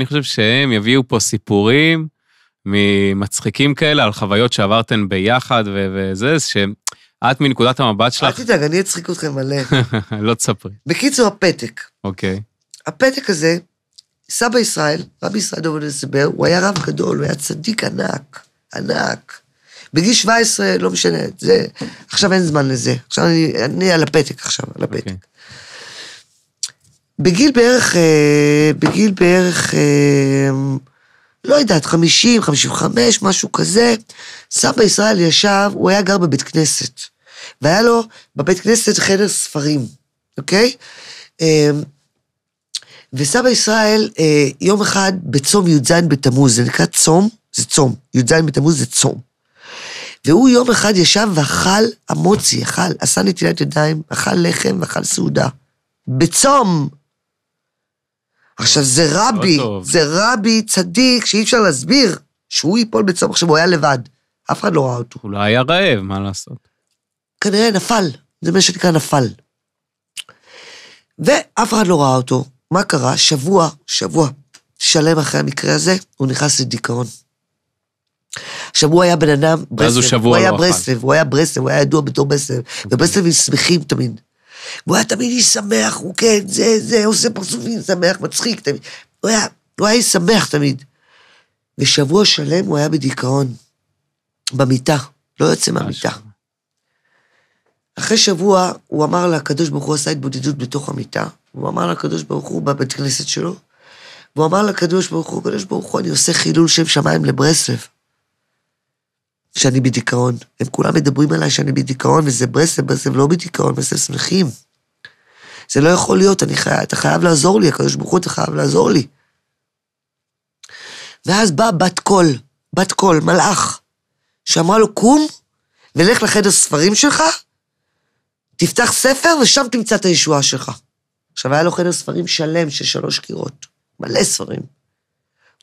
חושב שהם יביאו פה סיפורים ממצחיקים כאלה על חוויות שעברתן ביחד וזה, שאת מנקודת המבט שלך... אל תדאג, אני אצחיק אתכם מלא. לא תספרי. בקיצור, הפתק. אוקיי. הפתק הזה, סבא ישראל, רבי ישראל דוד הסבר, הוא היה רב גדול, הוא היה צדיק ענק. בגיל 17, לא משנה, זה, עכשיו אין זמן לזה. עכשיו אני על הפתק עכשיו, על הפתק. בגיל בערך, לא יודעת, 50, 55, משהו כזה, סבא ישראל ישב, הוא היה גר בבית כנסת, והיה לו בבית כנסת חדר ספרים, אוקיי? וסבא ישראל, יום אחד בצום י"ז בתמוז, זה נקרא צום, זה צום, י"ז בתמוז זה צום. והוא יום אחד ישב ואכל המוצי, עשה נטילת ידיים, אכל לחם ואכל סעודה. בצום. עכשיו זה רבי צדיק, שאי אפשר להסביר, שהוא ייפול בצום, עכשיו הוא היה לבד. אף אחד לא ראה אותו. הוא לא היה רעב, מה לעשות? כנראה נפל, זה מה שנקרא נפל. ואף אחד לא ראה אותו. מה קרה? שבוע שלם אחרי המקרה הזה, הוא נכנס לדיכאון. עכשיו הוא היה בן אדם ברסלב, הוא היה ברסלב, הוא היה ידוע בתור ברסלב, וברסלב הם שמחים תמיד. והוא היה תמיד שמח, הוא כן, זה, עושה פרצופים, שמח, מצחיק תמיד. הוא היה שמח תמיד. ושבוע שלם הוא היה בדיכאון, במיטה, לא יוצא מהמיטה. אחרי שבוע הוא אמר לקדוש ברוך הוא, עשה התבודדות בתוך המיטה, הוא אמר לקדוש ברוך הוא בבית כנסת שלו, והוא אמר לקדוש ברוך הוא, קדוש ברוך הוא, אני עושה חילול שם שמיים לברסלב. שאני בדיכאון. הם כולם מדברים עליי שאני בדיכאון, וזה ברסלב לא בדיכאון, ברסלב שמחים. זה לא יכול להיות, אתה חייב לעזור לי, הקדוש ברוך הוא, אתה חייב לעזור לי. ואז באה בת קול, מלאך, שאמרה לו, קום, ולך לחדר ספרים שלך, תפתח ספר, ושם תמצא את הישועה שלך. עכשיו היה לו חדר ספרים שלם, של 3 קירות, מלא ספרים.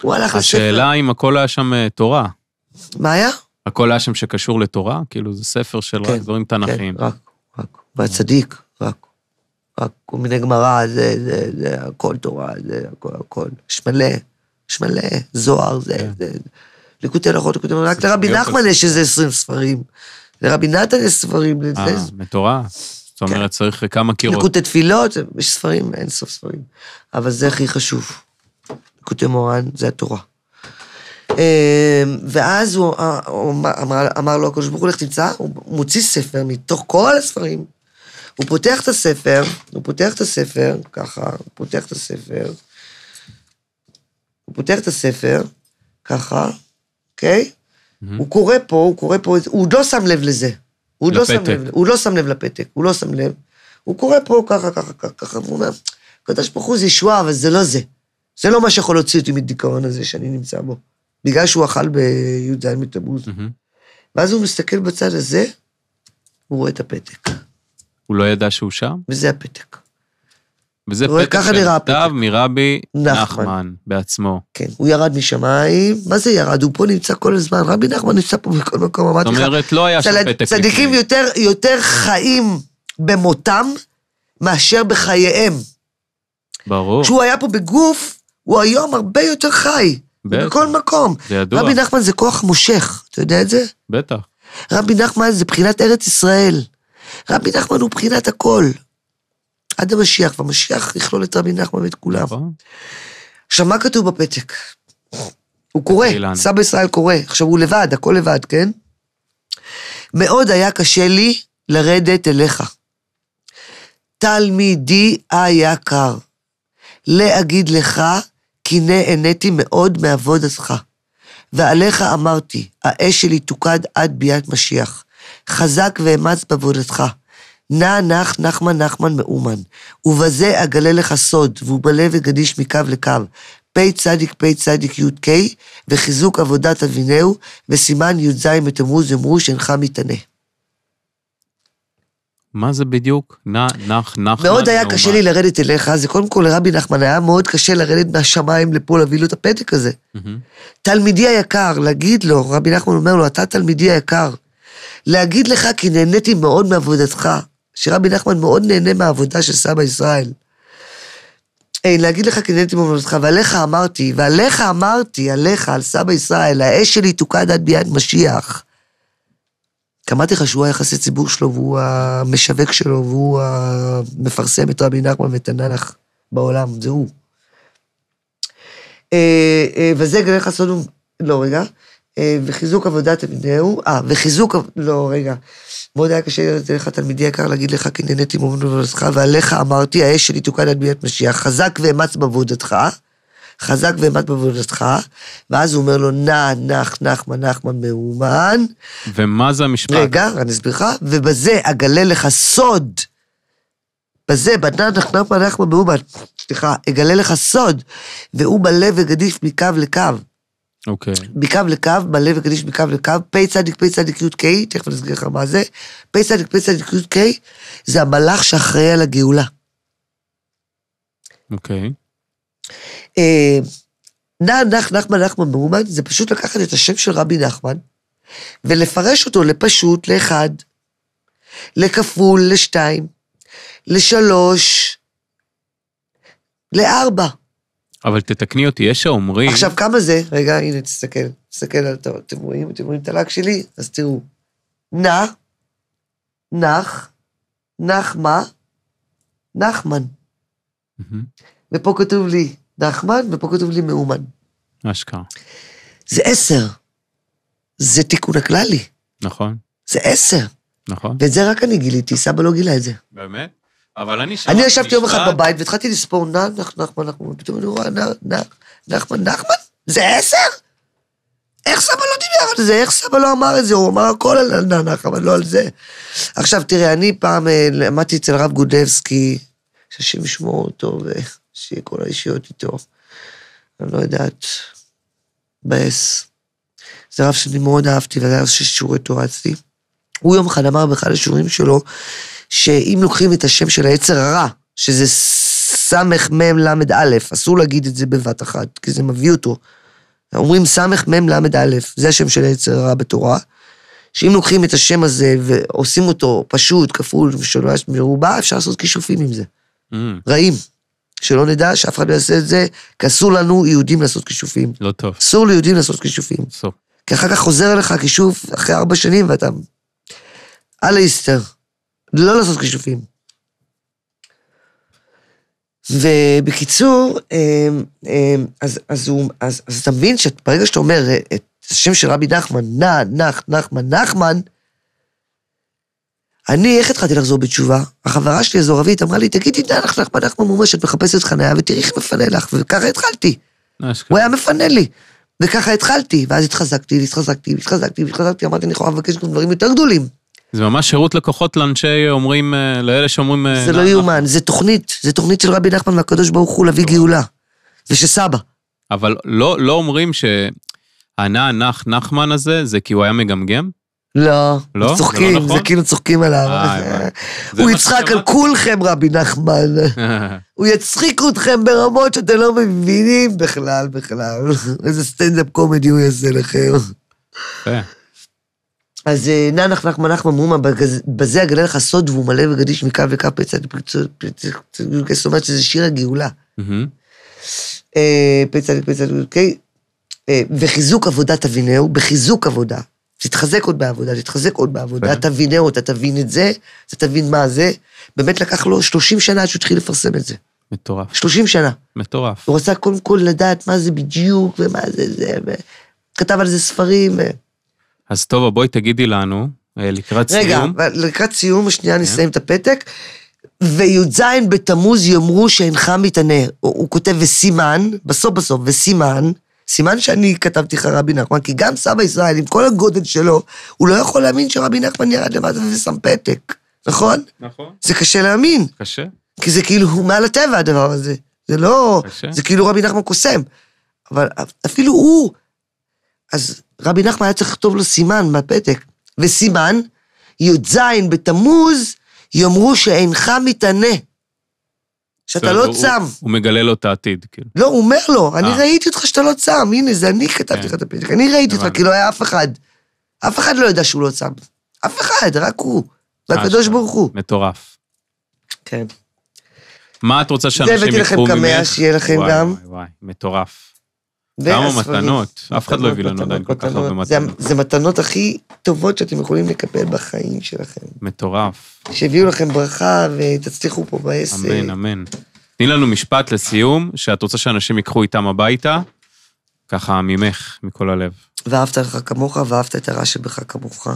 הוא הלך לספר. השאלה אם הכל היה שם תורה. מה היה? הכל היה שם שקשור לתורה? כאילו זה ספר של רק דברים תנכיים. כן, רק. והצדיק, רק. כל מיני גמרא, זה הכל תורה, זה הכל. יש מלא, זוהר, זה ליקוטי הלכות, רק לרבי נחמן יש איזה 20 ספרים. לרבי נתן יש ספרים. מטורף. זאת אומרת, צריך כמה קירות. ליקוטי תפילות, יש ספרים, אין סוף ספרים. אבל זה הכי חשוב. ליקוטי מורן, זה התורה. ואז הוא אמר לו, הקדוש ברוך הוא, לך תמצא, הוא מוציא ספר מתוך כל הספרים, הוא פותח את הספר, ככה, הוא פותח את הספר, ככה, אוקיי? הוא קורא פה, הוא לא שם לב לזה. הוא לא שם לב לפתק, הוא קורא פה ככה, הוא אומר, הקדוש ברוך הוא זה ישועה, אבל זה לא זה. זה לא מה שיכול להוציא אותי מדיכאון הזה שאני נמצא בו. בגלל שהוא אכל בי"ז בתמוז. ואז הוא מסתכל בצד הזה, הוא רואה את הפתק. הוא לא ידע שהוא שם? וזה הפתק. וזה פתק שנכתב מרבי נחמן בעצמו. כן, הוא ירד משמיים. מה זה ירד? הוא פה נמצא כל הזמן. רבי נחמן נמצא פה בכל מקום. זאת אומרת, לא היה שם פתק. צדיקים יותר חיים במותם, מאשר בחייהם. ברור. כשהוא היה פה בגוף, הוא היום הרבה יותר חי. בכל מקום. זה ידוע. רבי נחמן זה כוח מושך, אתה יודע את זה? בטח. רבי נחמן זה בחינת ארץ ישראל. רבי נחמן הוא בחינת הכל. עד המשיח, והמשיח יכלול את רבי נחמן ואת כולם. עכשיו, מה כתוב בפתק? הוא קורא, סבא ישראל קורא. עכשיו, הוא לבד, הכל לבד, כן? מאוד היה קשה לי לרדת אליך. תלמידי היקר, להגיד לך, כי נהניתי מאוד מעבודתך. ועליך אמרתי, האש שלי תוקד עד ביאת משיח. חזק ואמץ בעבודתך. נע נח נחמן מאומן. ובזה אגלה לך סוד, והוא בלב וגדיש מקו לקו. פי צדיק י' קי, וחיזוק עבודת אבינהו, וסימן י' בתמוז יאמרו שאינך מתענה. מה זה בדיוק? נחמן. מאוד היה קשה לי לרדת אליך, זה קודם כל לרבי נחמן, היה מאוד קשה לרדת מהשמיים לפה להביא לו את הפתק הזה. תלמידי היקר, להגיד לו, רבי נחמן אומר לו, אתה תלמידי היקר, להגיד לך כי נהניתי מאוד מעבודתך, שרבי נחמן מאוד נהנה מהעבודה של סבא ישראל. להגיד לך כי נהניתי מעבודתך, ועליך אמרתי, עליך, על סבא ישראל, האש שלי תוקד עד ביאת משיח. אמרתי לך שהוא היחסי ציבור שלו, והוא המשווק שלו, והוא המפרסם את רבי נחמן ואת הנח בעולם, זה הוא. וזה גלה לך סוד, וחיזוק עבודת אבינהו, מאוד היה קשה לך תלמידי יקר להגיד לך, כי נהניתי מעבודתך, ועליך אמרתי, האש שלי תוקד עד ביאת משיח, חזק ואמץ בעבודתך, ואז הוא אומר לו, נחמן מאומן. ומה זה המשפט? רגע, אני אסביר לך, ובזה אגלה לך סוד, נחמן מאומן, אגלה לך סוד, והוא בלב וגדיש מקו לקו. אוקיי. מקו לקו, בלב וגדיש מקו לקו, פי צדיק י' קי, תכף אני אסביר לך מה זה, פי צדיק י' קי, זה המלאך שאחראי על הגאולה. אוקיי. נחמן מאומן, זה פשוט לקחת את השם של רבי נחמן, ולפרש אותו לפשוט, לאחד, לכפול, לשתיים, לשלוש, לארבע. אבל תתקני אותי, יש האומרים... עכשיו, כמה זה? רגע, הנה, תסתכל על... אתם רואים את הלק שלי? אז תראו. נחמן. ופה כתוב לי נחמן, ופה כתוב לי מאומן. אשכרה. זה 10. זה תיקון הכללי. נכון. זה 10. נכון. ואת זה רק אני גיליתי, סבא לא גילה את זה. באמת? אבל אני ישבתי יום אחד בבית, והתחלתי לספור נחמן, פתאום אני רואה נחמן, זה 10? איך סבא לא דיבר על זה? איך סבא לא אמר את זה? הוא אמר הכל על נחמן, אבל לא על זה. עכשיו תראה, אני פעם למדתי אצל הרב גודבסקי, שהשם ישמור אותו, ושיהיה כל האישיות איתו. אני לא יודעת, בס. זה רב שאני מאוד אהבתי, וזה רב ששיעורי תורה אצלי. הוא יום אחד אמר באחד השיעורים שלו, שאם לוקחים את השם של היצר הרע, שזה סמך מם למד א', אסור להגיד את זה בבת אחת, כי זה מביא אותו. אומרים סמך מם למד א', זה השם של היצר הרע בתורה, שאם לוקחים את השם הזה ועושים אותו פשוט, כפול ושלוש מרובע, אפשר לעשות כישופים עם זה. רעים. שלא נדע שאף אחד לא יעשה את זה, כי אסור לנו יהודים לעשות כישופים. לא טוב. אסור ליהודים לעשות כישופים. אסור. כי אחר כך חוזר אליך כישוף אחרי 4 שנים, ואתה... על ההיסטר. לא לעשות כישופים. ובקיצור, אז אתה מבין שברגע שאתה אומר את השם של רבי נחמן, נחמן, אני, איך התחלתי לחזור בתשובה? החברה שלי, הזו רבית, אמרה לי, תגידי, נחמן מומשת, מחפשת חניה, ותראי איך מפנה לך, וככה התחלתי. הוא היה מפנה לי, וככה התחלתי, ואז התחזקתי, אמרתי, אני יכולה לבקש גם דברים יותר גדולים. זה ממש שירות לקוחות לאנשי אומרים, לאלה שאומרים... זה לא יאומן, זה תוכנית של רבי נחמן מהקדוש ברוך הוא להביא גאולה, ושסבא. אבל לא אומרים נחמן הזה, זה כי הוא היה מגמגם? לא, צוחקים, זה כאילו צוחקים עליו. הוא יצחק על כולכם, רבי נחמן. הוא יצחיק אתכם ברמות שאתם לא מבינים בכלל. איזה סטנדאפ קומדי הוא יעשה לכם. אז נחמן מומה, בזה אגלה לך סוד, והוא מלא וגדיש מקו לקו פצע, זאת אומרת שזה שיר הגאולה. פצע, וחיזוק עבודה תבינהו, בחיזוק עבודה. תתחזק עוד בעבודה, תבינהו, אתה תבין את זה, אתה תבין מה זה. באמת לקח לו 30 שנה עד שהוא התחיל לפרסם את זה. מטורף. 30 שנה. מטורף. הוא רצה קודם כל לדעת מה זה בדיוק, ומה זה, וכתב על זה ספרים. אז טוב, בואי תגידי לנו, לקראת סיום. רגע, לקראת סיום, השנייה נסיים את הפתק, וי"ז בתמוז יאמרו שאינך מתענה. הוא כותב וסימן, בסוף, סימן שאני כתבתי לך רבי נחמן, כי גם סבא ישראל, עם כל הגודל שלו, הוא לא יכול להאמין שרבי נחמן ירד למטה ושם פתק, נכון? נכון. זה קשה להאמין. קשה. כי זה כאילו מעל הטבע הדבר הזה. זה לא, זה כאילו רבי נחמן קוסם. אבל אפילו הוא, אז רבי נחמן היה צריך לכתוב לו סימן מהפתק, וסימן, י"ז בתמוז, יאמרו שאינך מתענה. שאתה לא צם. הוא מגלה לו את העתיד, כאילו. לא, הוא אומר לו, אני ראיתי אותך שאתה לא צם, הנה, זה אני כתבתי לך את הפתק, אני ראיתי אותך, כי לא היה אף אחד. אף אחד לא ידע שהוא לא צם. אף אחד, רק הוא. והקדוש ברוך הוא. מטורף. כן. מה את רוצה שאנשים יקחו ממך? זה הבאתי לכם קמאה, שיהיה לכם גם. וואי, מטורף. כמה מתנות, אף אחד לא הביא לנו עדיין כל כך הרבה מתנות. זה מתנות הכי טובות שאתם יכולים לקבל בחיים שלכם. מטורף. שהביאו לכם ברכה ותצליחו פה בעסק. אמן, אמן. תני לנו משפט לסיום, שאת רוצה שאנשים ייקחו איתם הביתה, ככה ממך, מכל הלב. ואהבת לך כמוך, ואהבת את הרע שבך כמוך,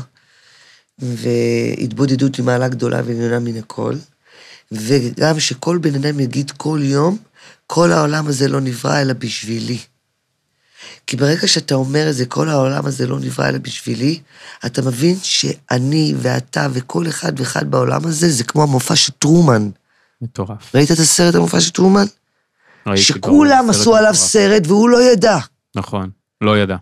והתבודדות היא מעלה גדולה ועליונה מן הכל, וגם שכל בן אדם יגיד כל יום, כל העולם הזה לא נברא אלא בשבילי. כי ברגע שאתה אומר את זה, כל העולם הזה לא נברא אלא בשבילי, אתה מבין שאני ואתה וכל אחד ואחד בעולם הזה, זה כמו המופע של טרומן. מטורף. ראית את הסרט המופע של טרומן? שכולם עשו עליו סרט והוא לא ידע. נכון, לא ידע.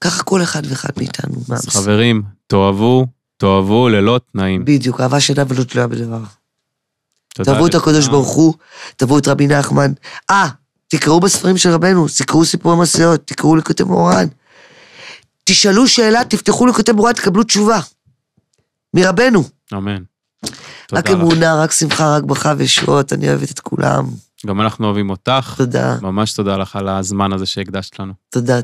ככה כל אחד ואחד מאיתנו. אז חברים, תאהבו ללא תנאים. בדיוק, אהבה שאינה ולא תלויה בדבר. תאהבו את הקדוש ברוך הוא, תאהבו את רבי נחמן. תקראו בספרים של רבנו, תקראו סיפורי מסעות, תקראו לקוטי מורן. תשאלו שאלה, תפתחו לקוטי מורן, תקבלו תשובה. מרבנו. אמן. רק אמונה, רק שמחה, רק ברכה וישועות, אני אוהבת את כולם. גם אנחנו אוהבים אותך. תודה. ממש תודה לך על הזמן הזה שהקדשת לנו. תודה.